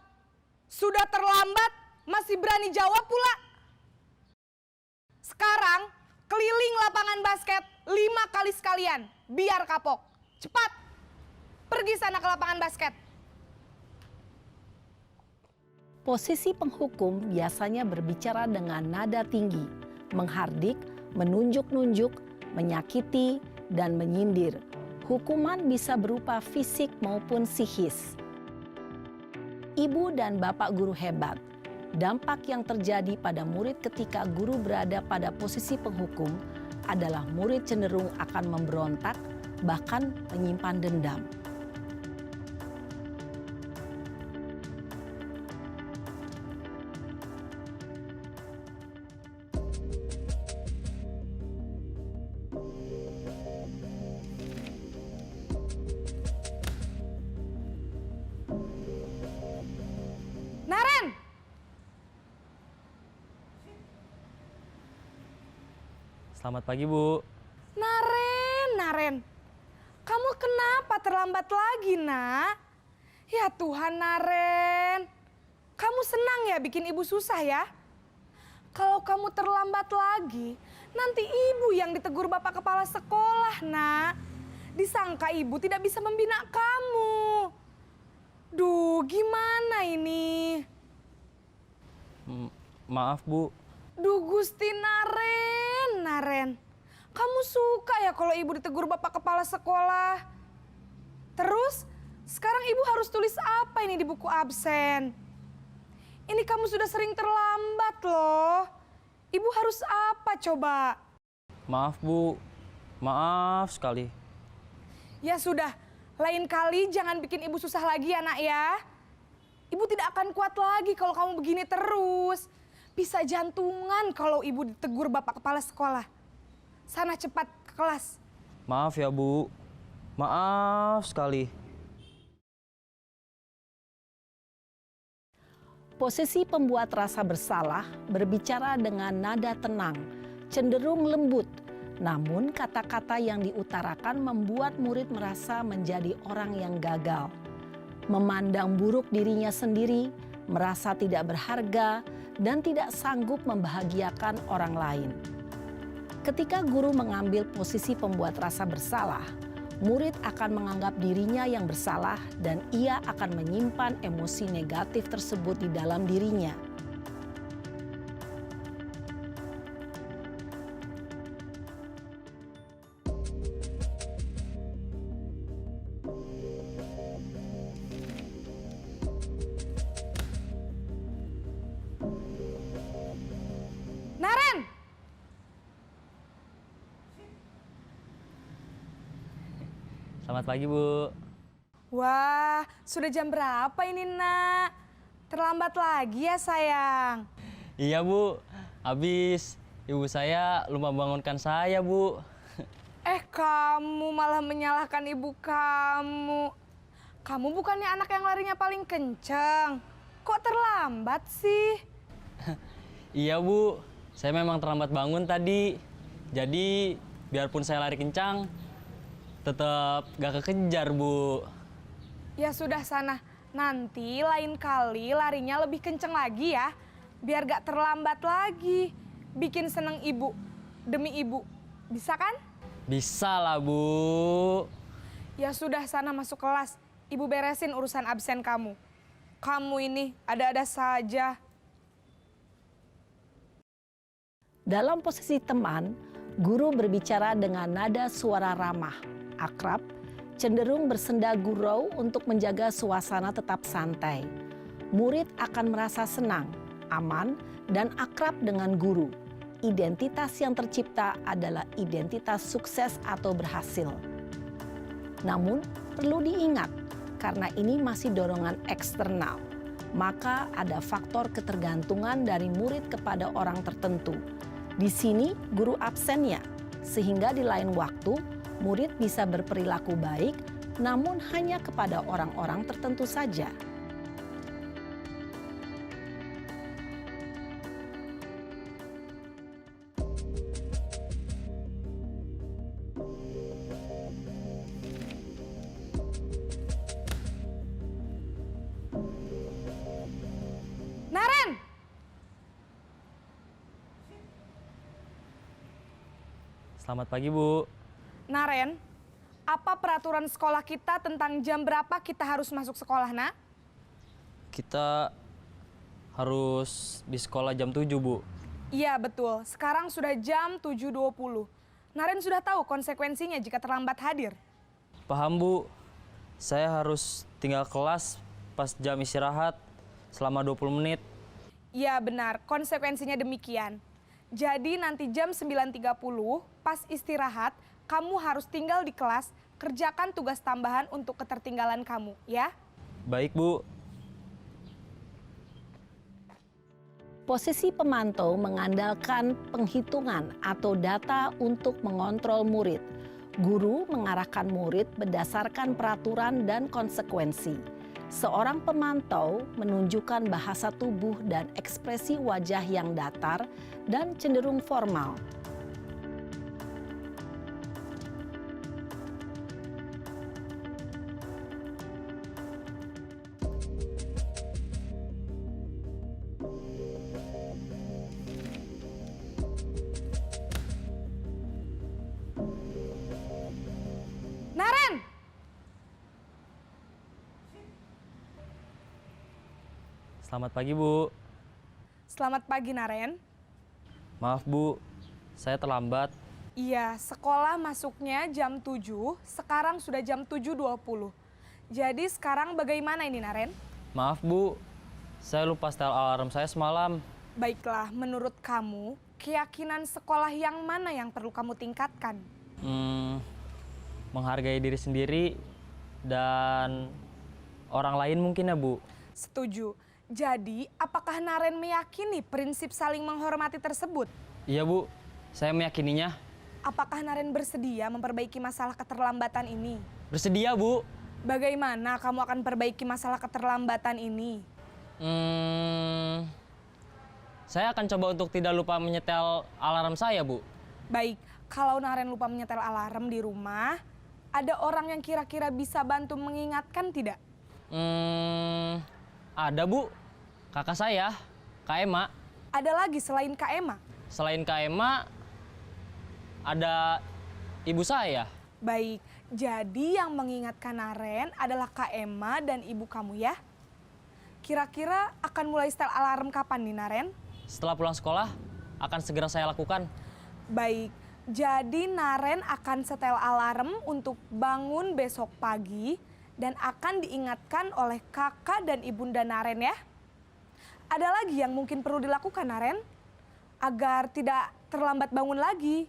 Sudah terlambat, masih berani jawab pula. Sekarang, keliling lapangan basket 5 kali sekalian. Biar kapok. Cepat, pergi sana ke lapangan basket. Posisi penghukum biasanya berbicara dengan nada tinggi, menghardik, menunjuk-nunjuk, menyakiti, dan menyindir. Hukuman bisa berupa fisik maupun psikis. Ibu dan Bapak guru hebat, dampak yang terjadi pada murid ketika guru berada pada posisi penghukum adalah murid cenderung akan memberontak, bahkan menyimpan dendam. Selamat pagi, Bu. Naren, kamu kenapa terlambat lagi, Nak? Ya Tuhan, Naren. Kamu senang ya bikin ibu susah ya? Kalau kamu terlambat lagi, nanti ibu yang ditegur bapak kepala sekolah, Nak. Disangka ibu tidak bisa membina kamu. Duh, gimana ini? Maaf, Bu. Duh, Gusti Naren. Kamu suka ya kalau ibu ditegur bapak kepala sekolah? Terus, sekarang ibu harus tulis apa ini di buku absen? Ini kamu sudah sering terlambat loh. Ibu harus apa coba? Maaf, Bu. Maaf sekali. Ya sudah, lain kali jangan bikin ibu susah lagi ya, Nak ya. Ibu tidak akan kuat lagi kalau kamu begini terus. Bisa jantungan kalau ibu ditegur bapak kepala sekolah. Sana cepat ke kelas. Maaf ya, Bu. Maaf sekali. Posisi pembuat rasa bersalah berbicara dengan nada tenang, cenderung lembut. Namun kata-kata yang diutarakan membuat murid merasa menjadi orang yang gagal. Memandang buruk dirinya sendiri, merasa tidak berharga, dan tidak sanggup membahagiakan orang lain. Ketika guru mengambil posisi pembuat rasa bersalah, murid akan menganggap dirinya yang bersalah dan ia akan menyimpan emosi negatif tersebut di dalam dirinya. Naren! Selamat pagi, Bu. Wah, sudah jam berapa ini, Nak? Terlambat lagi ya, sayang. Iya, Bu. Habis ibu saya lupa bangunkan saya, Bu. Kamu malah menyalahkan ibu kamu. Kamu bukannya anak yang larinya paling kenceng. Kok terlambat sih? Iya, Bu. Saya memang terlambat bangun tadi. Jadi, biarpun saya lari kencang, tetap gak kekejar, Bu. Ya sudah sana, nanti lain kali larinya lebih kenceng lagi ya. Biar gak terlambat lagi. Bikin seneng ibu, demi ibu. Bisa kan? Bisa lah, Bu. Ya sudah sana masuk kelas. Ibu beresin urusan absen kamu. Kamu ini ada-ada saja. Dalam posisi teman, guru berbicara dengan nada suara ramah, akrab, cenderung bersenda gurau untuk menjaga suasana tetap santai. Murid akan merasa senang, aman, dan akrab dengan guru. Identitas yang tercipta adalah identitas sukses atau berhasil. Namun, perlu diingat, karena ini masih dorongan eksternal, maka ada faktor ketergantungan dari murid kepada orang tertentu. Di sini guru absennya, sehingga di lain waktu murid bisa berperilaku baik, namun hanya kepada orang-orang tertentu saja. Naren! Selamat pagi, Bu. Naren, apa peraturan sekolah kita tentang jam berapa kita harus masuk sekolah, Nak? Kita harus di sekolah jam 7, Bu. Iya, betul. Sekarang sudah jam 7.20. Naren sudah tahu konsekuensinya jika terlambat hadir. Paham, Bu. Saya harus tinggal kelas pas jam istirahat selama 20 menit. Iya, benar. Konsekuensinya demikian. Jadi nanti jam 9.30 pas istirahat, kamu harus tinggal di kelas, kerjakan tugas tambahan untuk ketertinggalan kamu, ya? Baik, Bu. Posisi pemantau mengandalkan penghitungan atau data untuk mengontrol murid. Guru mengarahkan murid berdasarkan peraturan dan konsekuensi. Seorang pemantau menunjukkan bahasa tubuh dan ekspresi wajah yang datar dan cenderung formal. Selamat pagi, Bu. Selamat pagi, Naren. Maaf, Bu. Saya terlambat. Iya, sekolah masuknya jam 7, sekarang sudah jam 7.20. Jadi sekarang bagaimana ini, Naren? Maaf, Bu. Saya lupa setel alarm saya semalam. Baiklah, menurut kamu, keyakinan sekolah yang mana yang perlu kamu tingkatkan? Menghargai diri sendiri dan orang lain mungkin ya, Bu. Setuju. Jadi, apakah Naren meyakini prinsip saling menghormati tersebut? Iya, Bu. Saya meyakininya. Apakah Naren bersedia memperbaiki masalah keterlambatan ini? Bersedia, Bu. Bagaimana kamu akan perbaiki masalah keterlambatan ini? Saya akan coba untuk tidak lupa menyetel alarm saya, Bu. Baik, kalau Naren lupa menyetel alarm di rumah, ada orang yang kira-kira bisa bantu mengingatkan tidak? Ada, Bu. Kakak saya, Kak Ema. Ada lagi selain Kak Ema? Selain Kak Ema, ada ibu saya. Baik, jadi yang mengingatkan Naren adalah Kak Ema dan ibu kamu ya? Kira-kira akan mulai setel alarm kapan nih, Naren? Setelah pulang sekolah, akan segera saya lakukan. Baik, jadi Naren akan setel alarm untuk bangun besok pagi dan akan diingatkan oleh kakak dan ibunda Naren ya. Ada lagi yang mungkin perlu dilakukan, Naren? Agar tidak terlambat bangun lagi.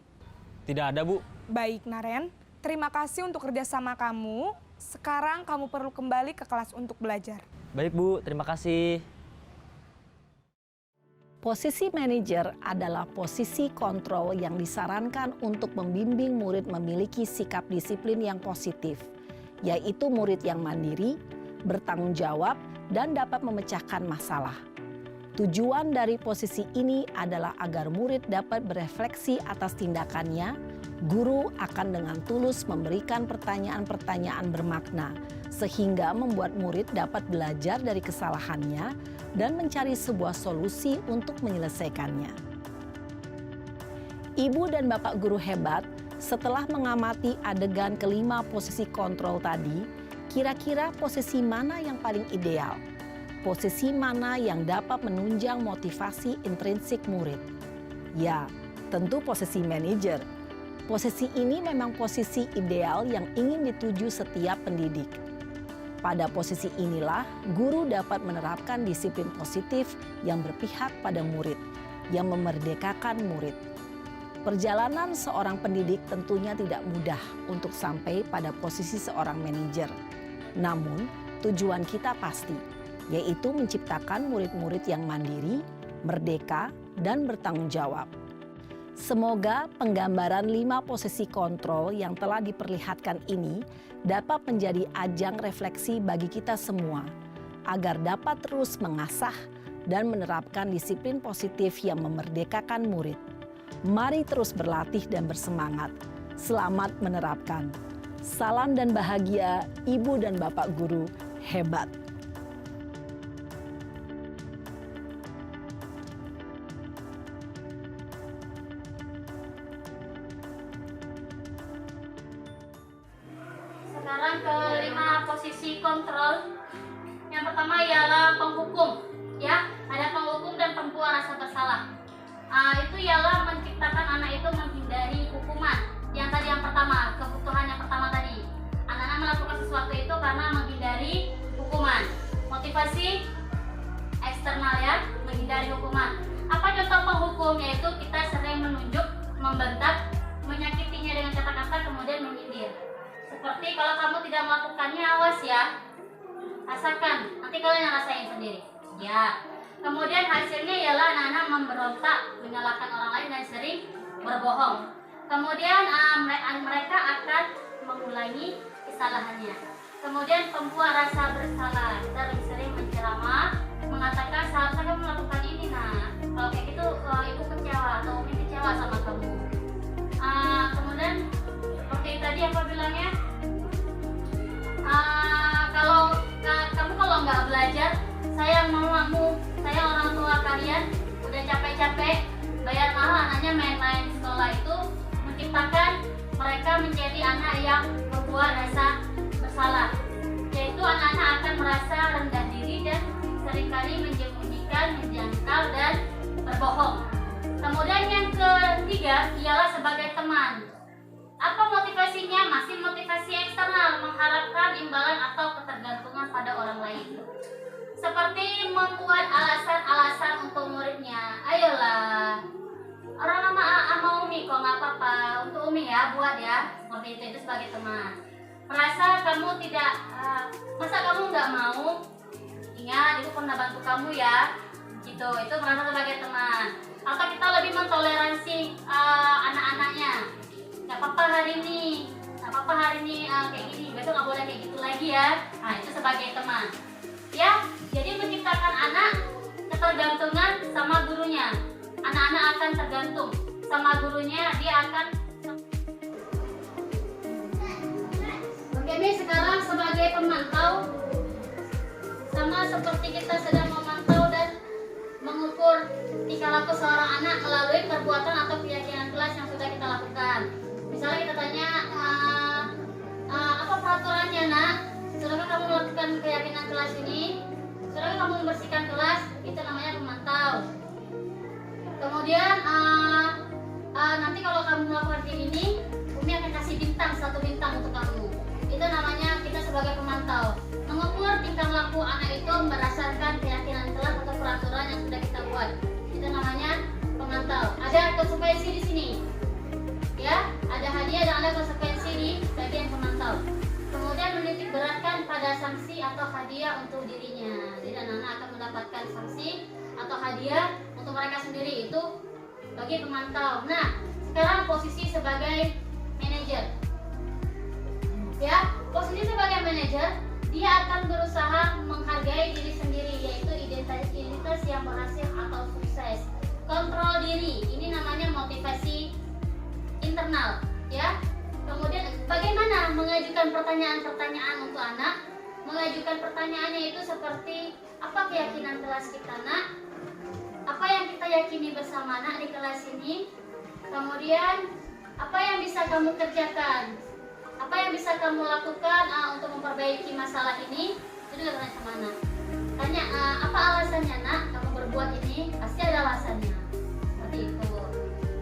Tidak ada, Bu. Baik, Naren. Terima kasih untuk kerjasama kamu. Sekarang kamu perlu kembali ke kelas untuk belajar. Baik, Bu. Terima kasih. Posisi manajer adalah posisi kontrol yang disarankan untuk membimbing murid memiliki sikap disiplin yang positif, yaitu murid yang mandiri, bertanggung jawab, dan dapat memecahkan masalah. Tujuan dari posisi ini adalah agar murid dapat berefleksi atas tindakannya. Guru akan dengan tulus memberikan pertanyaan-pertanyaan bermakna, sehingga membuat murid dapat belajar dari kesalahannya dan mencari sebuah solusi untuk menyelesaikannya. Ibu dan bapak guru hebat, setelah mengamati adegan kelima posisi kontrol tadi, kira-kira posisi mana yang paling ideal? Posisi mana yang dapat menunjang motivasi intrinsik murid? Ya, tentu posisi manajer. Posisi ini memang posisi ideal yang ingin dituju setiap pendidik. Pada posisi inilah, guru dapat menerapkan disiplin positif yang berpihak pada murid, yang memerdekakan murid. Perjalanan seorang pendidik tentunya tidak mudah untuk sampai pada posisi seorang manajer. Namun, tujuan kita pasti, yaitu menciptakan murid-murid yang mandiri, merdeka, dan bertanggung jawab. Semoga penggambaran 5 posisi kontrol yang telah diperlihatkan ini dapat menjadi ajang refleksi bagi kita semua, agar dapat terus mengasah dan menerapkan disiplin positif yang memerdekakan murid. Mari terus berlatih dan bersemangat. Selamat menerapkan. Salam dan bahagia, Ibu dan Bapak Guru hebat. Sekarang ke 5 posisi kontrol. Yang pertama ialah penghukum, ya. Ada penghukum dan pembuat rasa bersalah. Itu ialah menciptakan anak itu menghindari hukuman. Yang tadi yang pertama, kebutuhan yang pertama tadi. Anak-anak melakukan sesuatu itu karena menghindari hukuman. Motivasi eksternal ya, menghindari hukuman. Apa contoh penghukum? Yaitu kita sering menunjuk, membentak, menyakitinya dengan kata-kata kemudian menyindir. Seperti kalau kamu tidak melakukannya, awas ya. Rasakan, nanti kalian yang rasain sendiri. Ya. Kemudian hasilnya ialah anak-anak memberontak, menyalahkan orang lain dan sering berbohong. Kemudian mereka akan mengulangi kesalahannya. Kemudian pembuat rasa bersalah. Kita lebih sering menceramah, mengatakan seharusnya kamu melakukan ini. Nah, kalau kayak gitu ibu kecewa atau umi kecewa sama kamu. Kemudian seperti tadi apa bilangnya? Kalau nggak belajar, saya mau kamu, saya orang tua kalian udah capek-capek bayar mahal anaknya main-main di sekolah itu, menciptakan mereka menjadi anak yang berbuat rasa bersalah, yaitu anak-anak akan merasa rendah diri dan seringkali menyembunyikan, menjangkal, dan berbohong. Kemudian yang ketiga ialah sebagai teman. Apa motivasinya? Masih motivasi eksternal, mengharapkan imbalan atau ketergantungan pada orang lain. Seperti membuat alasan-alasan untuk muridnya. Ayolah, orang sama Umi kok nggak apa-apa. Untuk Umi ya, buat ya. Seperti itu sebagai teman. Merasa kamu tidak, masa kamu nggak mau? Ingat, ibu pernah bantu kamu ya. Gitu, itu merasa sebagai teman. Atau kita lebih mentoleransi anak-anaknya. Nggak apa-apa hari ini, kayak gini. Besok nggak boleh kayak gitu lagi ya. Nah, itu sebagai teman. Ya, jadi menciptakan anak ketergantungan sama gurunya. Anak-anak akan tergantung sama gurunya, dia akan. Oke, ini sekarang sebagai pemantau, sama seperti kita sedang memantau dan mengukur tingkah laku seorang anak melalui perbuatan atau keyakinan kelas yang sudah kita lakukan. Misalnya kita tanya, apa peraturannya nak? Sudahkah kamu melakukan keyakinan kelas ini? Sudahkah kamu membersihkan kelas? Itu namanya pemantau. Kemudian nanti kalau kamu melakukan kayak ini, Umi akan kasih bintang, 1 bintang untuk kamu. Itu namanya kita sebagai pemantau. Mengukur tingkah laku anak itu berdasarkan keyakinan kelas atau peraturan yang sudah kita buat. Itu namanya pemantau. Ada konsekuensi di sini. Ya, ada hadiah dan ada konsekuensi di bagian pemantau. Kemudian menitik beratkan pada sanksi atau hadiah untuk dirinya. Jadi anak-anak akan mendapatkan sanksi atau hadiah untuk mereka sendiri, itu bagi pemantau. Nah, sekarang posisi sebagai manajer. Ya, posisi sebagai manajer, dia akan berusaha menghargai diri sendiri, yaitu identitas yang berhasil atau sukses. Kontrol diri, ini namanya motivasi internal, ya. Kemudian bagaimana mengajukan pertanyaan-pertanyaan untuk anak? Mengajukan pertanyaannya itu seperti, apa keyakinan kelas kita nak? Apa yang kita yakini bersama nak di kelas ini? Kemudian apa yang bisa kamu kerjakan? Apa yang bisa kamu lakukan untuk memperbaiki masalah ini? Itu juga tanya sama anak. Tanya, apa alasannya nak kamu berbuat ini? Pasti ada alasannya. Seperti itu.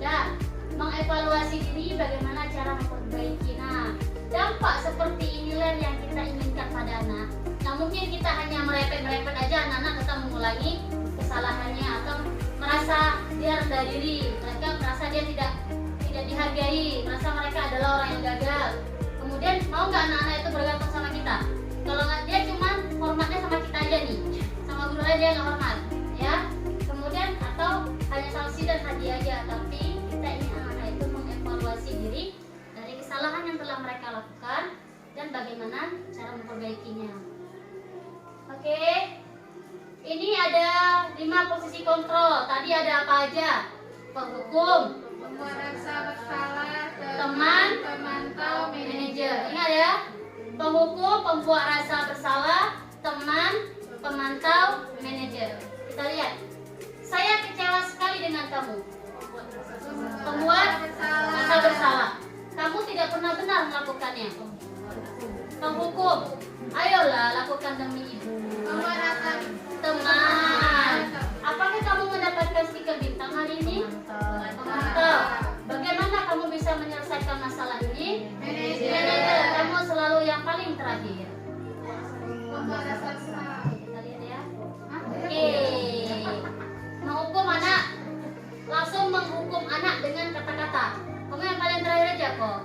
Dan mengevaluasi diri, bagaimana cara memperbaiki. Nah, dampak seperti inilah yang kita inginkan pada anak. Nah, mungkin kita hanya merepet-merepet aja, anak-anak tetap mengulangi kesalahannya atau merasa dia rendah diri. Mereka merasa dia tidak dihargai, merasa mereka adalah orang yang gagal. Kemudian mau nggak anak-anak itu bergantung sama kita? Kalau nggak, dia cuma hormatnya sama kita aja nih, sama guru aja nggak hormat, ya. Kemudian atau hanya sanksi dan hadiah aja, tapi kita ingin anak-anak itu mengevaluasi diri dari kesalahan yang telah mereka lakukan dan bagaimana cara memperbaikinya. Oke, ini ada 5 posisi kontrol. Tadi ada apa aja? Penghukum, Membuat rasa bersalah, teman, pemantau, manajer. Ingat ya, penghukum, pembuat rasa bersalah, teman, pemantau, manajer. Kita lihat. Saya kecewa sekali dengan kamu. Pembuat rasa bersalah. Kamu tidak pernah benar melakukannya. Penghukum, ayolah lakukan demi ibu. Membuat rasa Teman, apakah kamu mendapatkan stiker bintang hari ini? Pemantau, bagaimana kamu bisa menyelesaikan masalah ini? Manajer, kamu selalu yang paling terakhir. membuat rasa bersalah. Kita lihat ya. Oke, menghukum anak, langsung menghukum anak dengan kata-kata. Kamu yang paling terakhir aja kok.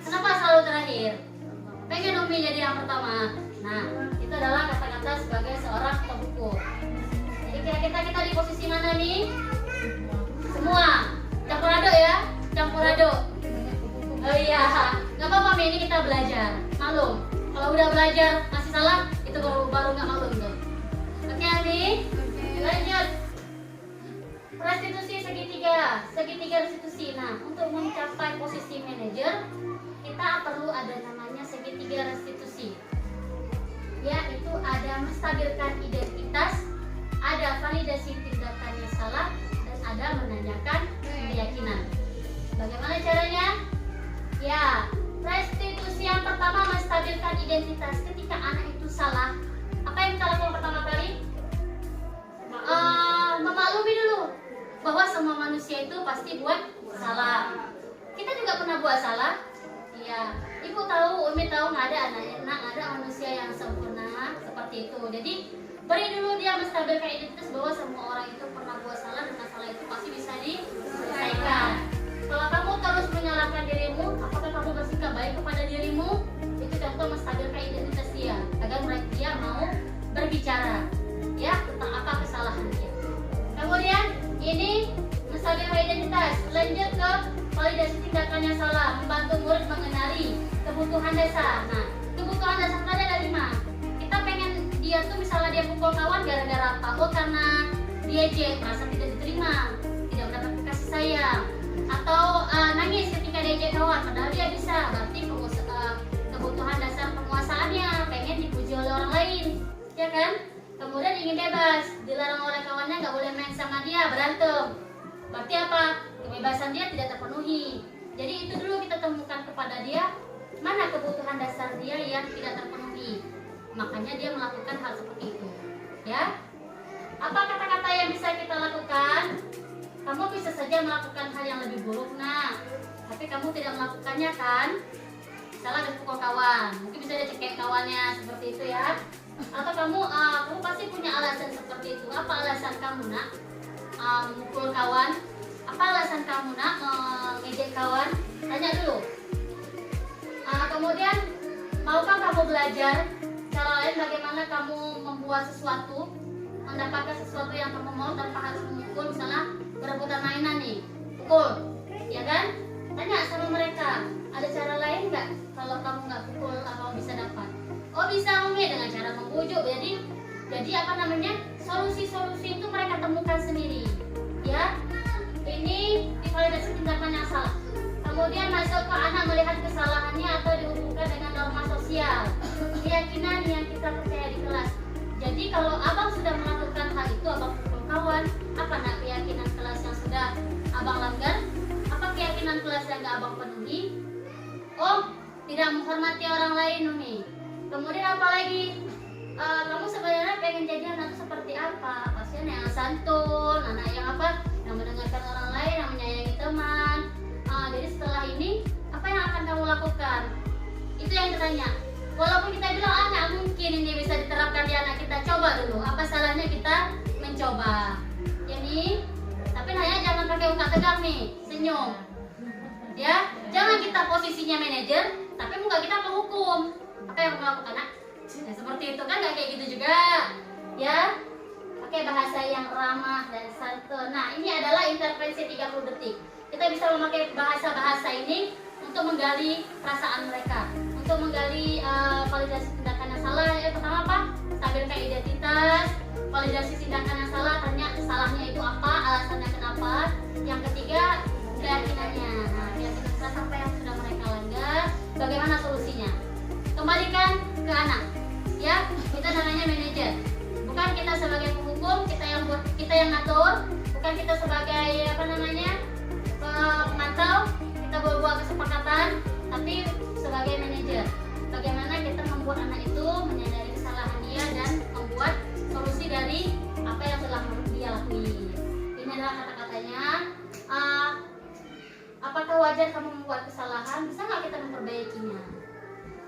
Kenapa selalu terakhir? Pengen Umi jadi yang pertama. Nah, itu adalah kata-kata sebagai seorang penghukum. Jadi kira-kira kita di posisi mana nih? Semua campur aduk ya, campur aduk. Oh iya, nggak apa-apa Mi, ini kita belajar. Maklum, kalau udah belajar masih salah, itu baru nggak maklum tuh. Oke Ami, lanjut. Restitusi segitiga restitusi. Nah, untuk mencapai posisi manajer, kita perlu ada namanya segitiga restitusi. Yaitu ada menstabilkan identitas, ada validasi tindakannya salah, dan ada menanyakan keyakinan. Bagaimana caranya? Ya, restitusi yang pertama menstabilkan identitas. Ketika anak itu salah, apa yang kita lakukan pertama kali? semua manusia itu pasti buat salah. Kita juga pernah buat salah. Iya. Ibu tahu, Umi tahu nggak ada anak ada manusia yang sempurna seperti itu. Jadi beri dulu dia menstabilkan identitas bahwa semua orang itu pernah buat salah dan masalah itu pasti bisa diselesaikan. Kalau kamu terus menyalahkan dirimu, apakah kamu bersikap baik kepada dirimu? Itu contoh menstabilkan identitas dia agar dia mau berbicara ya tentang apa kesalahan dia. Kemudian ini menstabilkan identitas. Lanjut ke validasi tindakan yang salah, membantu murid mengenali kebutuhan dasar. Nah, kebutuhan dasar ada 5. Kita pengen dia tuh misalnya dia pukul kawan gara-gara apa? Oh karena dia merasa tidak diterima, tidak mendapat kasih sayang, atau nangis ketika diajak kawan padahal dia bisa. Berarti kebutuhan dasar penguasaannya pengen dipuji oleh orang lain, ya kan? Kemudian ingin bebas, dilarang oleh kawannya, nggak boleh main sama dia, berantem. Berarti apa? Kebebasan dia tidak terpenuhi. Jadi itu dulu kita temukan kepada dia mana kebutuhan dasar dia yang tidak terpenuhi. Makanya dia melakukan hal seperti itu. Ya. Apa kata-kata yang bisa kita lakukan? Kamu bisa saja melakukan hal yang lebih buruk, nah. Tapi kamu tidak melakukannya kan? Misalnya ada pukul kawan, mungkin bisa dia cekek kawannya seperti itu ya. Atau kamu pasti punya alasan seperti itu. Apa alasan kamu nak memukul kawan? Apa alasan kamu nak ngejek kawan? Tanya dulu. Kemudian maukah kamu belajar cara lain bagaimana kamu membuat sesuatu, mendapatkan sesuatu yang kamu mau tanpa harus memukul? Misalnya berebutan mainan nih, pukul, ya kan? Tanya sama mereka, ada cara lain nggak kalau kamu nggak pukul kamu bisa dapat? Oh bisa Umi, dengan cara membujuk. Jadi apa namanya, solusi-solusi itu mereka temukan sendiri ya. Ini divalidasi tindakan yang salah. Kemudian masuk ke anak melihat kesalahannya atau dihubungkan dengan norma sosial, keyakinan yang kita percaya di kelas. Jadi kalau abang sudah melakukan hal itu, abang pukul kawan, apa nak keyakinan kelas yang sudah abang langgar? Apa keyakinan kelas yang gak abang penuhi? Oh, tidak menghormati orang lain Umi. Kemudian apa lagi? Kamu sebenarnya pengen jadi anak seperti apa? Pasti anak yang santun, anak yang apa? Yang mendengarkan orang lain, yang menyayangi teman. Jadi setelah ini, apa yang akan kamu lakukan? Itu yang ditanya. Walaupun kita bilang anak mungkin ini bisa diterapkan di anak kita, coba dulu. Apa salahnya kita mencoba? Ini, tapi nanya jangan pakai muka tegang nih, senyum. Ya, jangan kita posisinya manajer, tapi muka kita penghukum. Apa yang kamu lakukan nak? Ya, seperti itu kan, nggak kayak gitu juga, ya. Pakai bahasa yang ramah dan santun. Nah, ini adalah intervensi 30 detik. Kita bisa memakai bahasa-bahasa ini untuk menggali perasaan mereka, untuk menggali validasi tindakan yang salah. Yang pertama apa? Stabilkan identitas. Validasi tindakan yang salah, tanya salahnya itu apa, alasannya kenapa. Yang ketiga, keyakinannya. Nah, keyakinan keras apa yang sudah mereka langgar, bagaimana solusinya. Kembalikan ke anak. Ya, kita namanya manajer. Bukan kita sebagai penghukum, kita yang ngatur, bukan kita sebagai apa namanya pemantau, kita buat kesepakatan, tapi sebagai manajer. Bagaimana kita membuat anak itu menyadari kesalahan dia dan membuat solusi dari apa yang telah dia lakui. Ini adalah kata-katanya. Apakah wajar kamu membuat kesalahan? Bisa nggak kita memperbaikinya?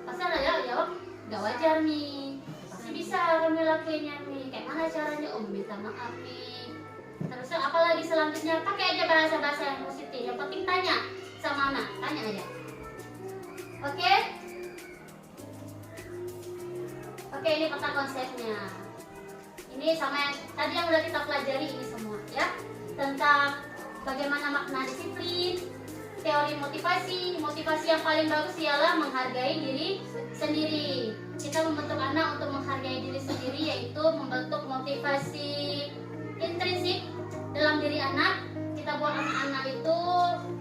Pasti ada ya jawab, nggak wajar nih. Pasti bisa kami lakuinnya nih. Kayak mana caranya? Oh, minta maaf nih. Terus apalagi selanjutnya, pakai aja bahasa-bahasa yang positif. Yang penting tanya sama anak, tanya aja. Oke? Oke, ini peta konsepnya. Ini sama yang tadi yang udah kita pelajari ini semua ya. Tentang bagaimana makna disiplin, teori motivasi. Motivasi yang paling bagus ialah menghargai diri sendiri. Kita membentuk anak untuk menghargai diri sendiri, yaitu membentuk motivasi intrinsik dalam diri anak. Kita buat anak-anak itu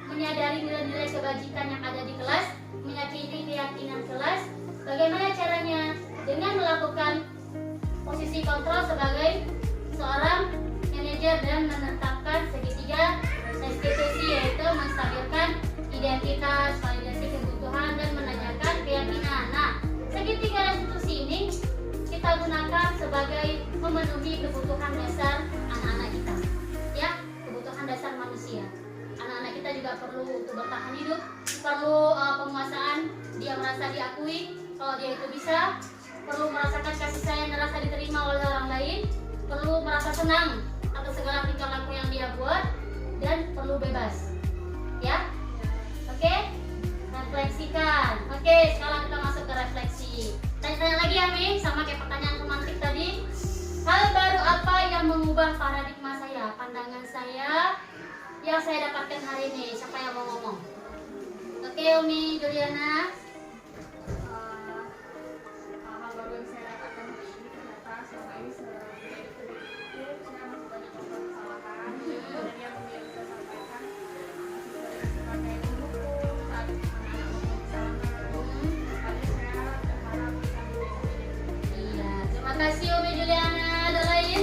menyadari nilai-nilai kebajikan yang ada di kelas, meyakini keyakinan kelas. Bagaimana caranya? Dengan melakukan posisi kontrol sebagai seorang manajer dan menetapkan segitiga restitusi, yaitu menstabilkan identitas, validasi kebutuhan, dan menanyakan keyakinan. Nah, segitiga restitusi ini kita gunakan sebagai memenuhi kebutuhan dasar anak-anak kita. Ya, kebutuhan dasar manusia. Anak-anak kita juga perlu untuk bertahan hidup, perlu penguasaan, dia merasa diakui kalau dia itu bisa, perlu merasakan kasih sayang dan rasa diterima oleh orang lain, perlu merasa senang atas segala tingkah laku yang dia buat, dan perlu bebas. Ya? Oke? Refleksikan. Oke, sekarang kita masuk ke refleksi. Tanya-tanya lagi ya, Mi, sama kayak pertanyaan pemantik tadi. Hal baru apa yang mengubah paradigma saya, pandangan saya yang saya dapatkan hari ini? Siapa yang mau ngomong? Oke, Umi Juliana. Hal baru yang saya dapatkan ini ternyata selama ini saya masih banyak melakukan kesalahan dan yang bisa saya sampaikan sebagai pendukung saat anak-anak melakukan kesalahan. Makanya saya berharap bisa menjadi Iya, terima kasih Umi Juliana. Ada lain?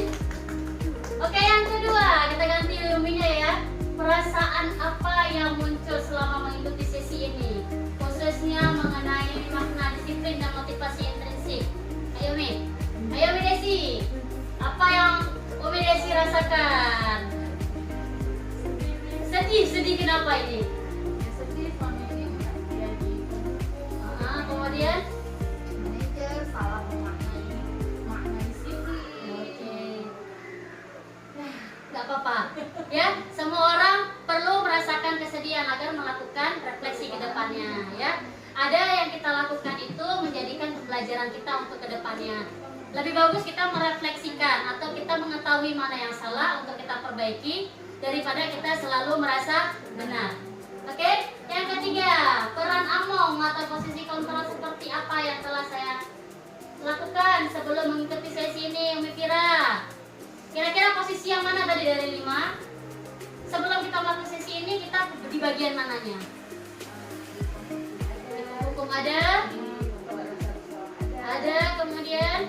Oke, yang kedua, kita ganti Uminya ya. Perasaan apa yang muncul selama mengikuti sesi ini? Khususnya mengenai makna disiplin dan motivasi intrinsik. Ayo Mi. Ayo Mi Desi. Apa yang Umi Desi rasakan? Sedih kenapa ini? sedih selama ini menjadi Kemudian? manajer salah memaknai makna disiplin. Oke. Gak apa-apa. Ya, semua orang perlu merasakan kesedihan agar melakukan refleksi ke depannya, ya. Ada yang kita lakukan itu menjadikan pembelajaran kita untuk ke depannya. Lebih bagus kita merefleksikan atau kita mengetahui mana yang salah untuk kita perbaiki daripada kita selalu merasa benar. Oke? Yang ketiga, peran among atau posisi kontrol seperti apa yang telah saya lakukan sebelum mengikuti sesi ini, Umi Fira? Kira-kira posisi yang mana tadi dari 5? Sebelum kita melakukan sesi ini, kita di bagian mananya? Di hukum ada? Ada, kemudian?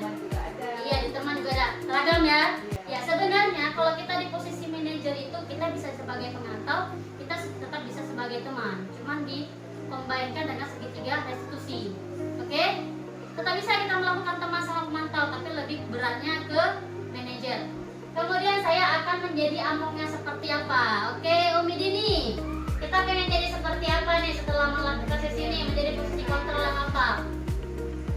Iya, di teman juga ada. Seragam ya? Ya, sebenarnya kalau kita di posisi manajer itu, kita bisa sebagai pemantau, kita tetap bisa sebagai teman. Cuman dikombinkan dengan segitiga restitusi. Oke? Tetap bisa kita melakukan teman sama pemantau, tapi lebih beratnya ke manajer. Kemudian saya akan menjadi amongnya seperti apa? Oke, Umi Dini, kita pengen jadi seperti apa nih setelah melakukan sesi ini? Menjadi posisi kontrol yang apa?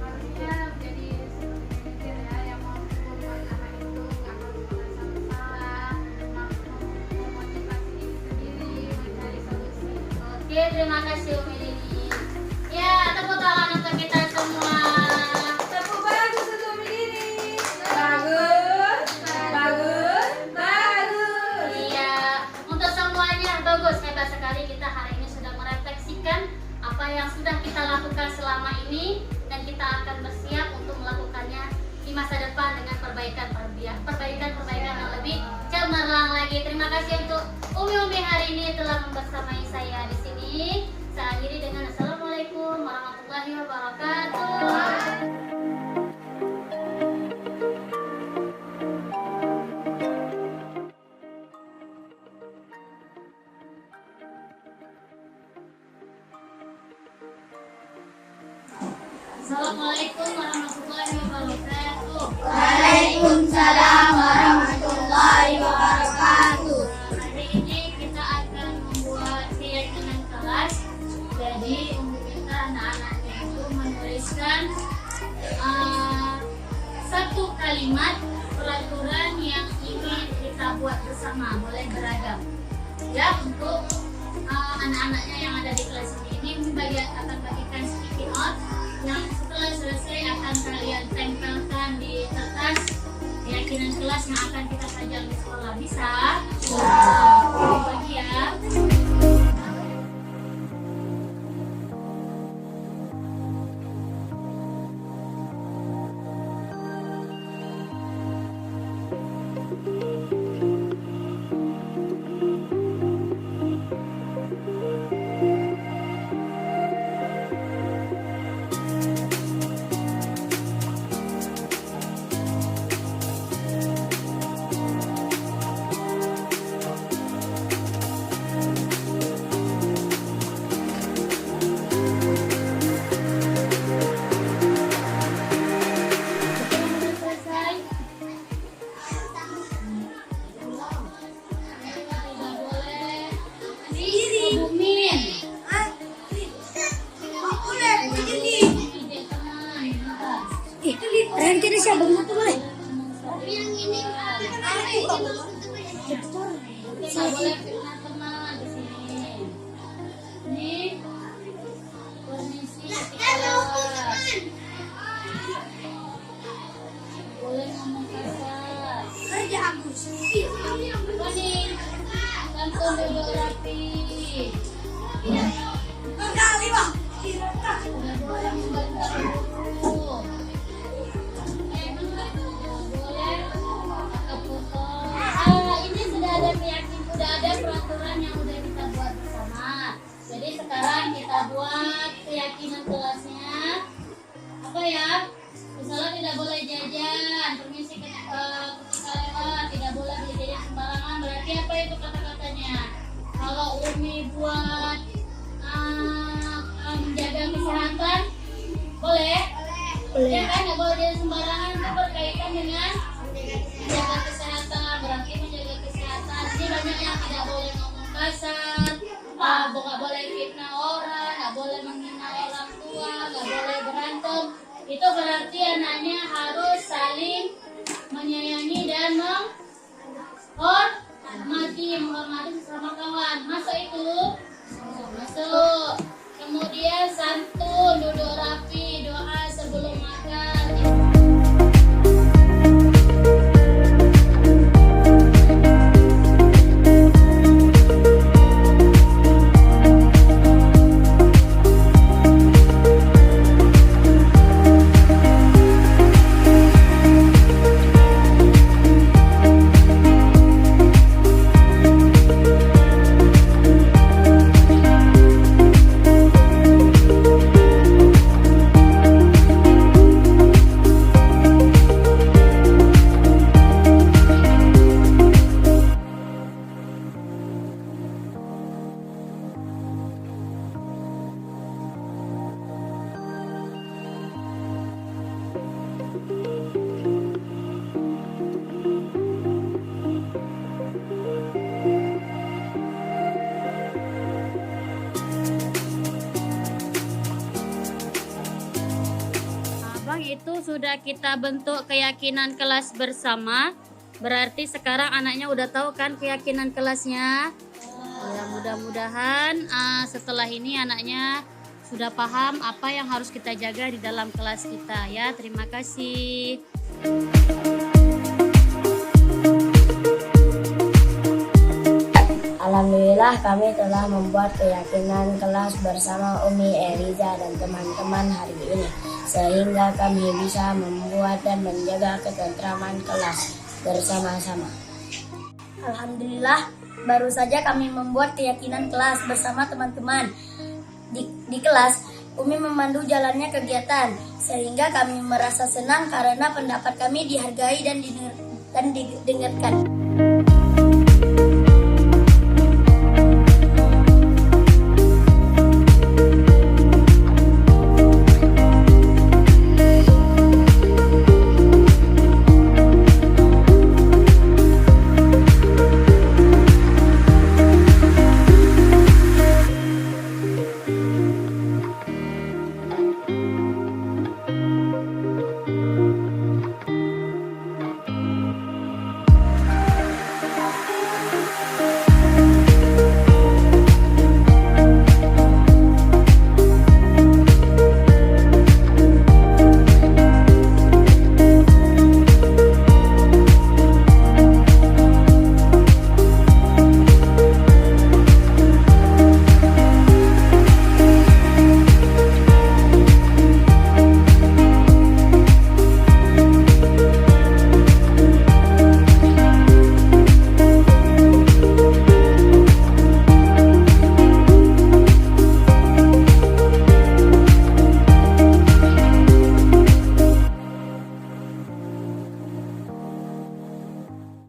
Harusnya menjadi seperti manajer ya, yang mampu membuat anak itu nggak harus merasa bersalah, mampu memotivasi diri sendiri, mencari solusi. Oke, terima kasih Umi Dini. Ya, tepuk tangan untuk kita semua. Tepuk bagus untuk Dini. Bagus, bagus, bagus. Iya, untuk semuanya bagus, hebat sekali kita hari ini sudah merefleksikan apa yang sudah kita lakukan selama ini dan kita akan bersiap untuk melakukannya di masa depan dengan perbaikan yang lebih cemerlang lagi. Terima kasih untuk Umi hari ini telah membersamai saya di sini. Saya akhiri dengan Assalamualaikum warahmatullahi wabarakatuh. Assalamualaikum warahmatullahi wabarakatuh. Waalaikumsalam warahmatullahi wabarakatuh. Hari ini kita akan membuat keyakinan kelas. Jadi untuk kita anak-anaknya itu menuliskan satu kalimat peraturan yang ingin kita buat bersama, boleh beragam. Ya, untuk anak-anaknya yang ada di kelas ini akan bagikan sticky note yang setelah selesai akan kalian tempelkan di kertas keyakinan kelas yang akan kita pajang di sekolah. Bisa? Bagi ya. bisa begitu boleh. Yang ini nggak boleh fitnah teman di sini. Ini permisi boleh ngomong kasar. Kerja Agus. Ini langsung duduk rapi. Kali bang. Nggak boleh membantah guru. Boleh kepotong. Ini sudah ada peraturan yang udah kita buat bersama. Jadi sekarang kita buat keyakinan kelasnya. Apa ya? Misalnya tidak boleh jajan, permisi ketika lewat, tidak boleh beli jajan sembarangan. Berarti apa itu kata-katanya? Kalau Umi buat menjaga kesehatan, boleh? Ya kan, nggak boleh jajan sembarangan, itu berkaitan dengan menjaga kesehatan. Berarti menjaga kesehatan. Ini banyak yang tidak boleh ngomong kasar, nggak boleh fitnah orang, nggak boleh menghina orang tua, nggak boleh berantem. Itu berarti anaknya harus saling menyayangi dan menghormati sesama kawan. Masuk itu? Masuk. Kemudian santun, duduk rapi, doa sebelum makan. Itu sudah kita bentuk keyakinan kelas bersama. Berarti sekarang anaknya udah tahu kan keyakinan kelasnya. Ya, mudah-mudahan setelah ini anaknya sudah paham apa yang harus kita jaga di dalam kelas kita ya. Terima kasih. Alhamdulillah kami telah membuat keyakinan kelas bersama Umi Eliza dan teman-teman hari ini, sehingga kami bisa membuat dan menjaga ketentraman kelas bersama-sama. Alhamdulillah, baru saja kami membuat keyakinan kelas bersama teman-teman. Di kelas, Umi memandu jalannya kegiatan, sehingga kami merasa senang karena pendapat kami dihargai dan didengarkan.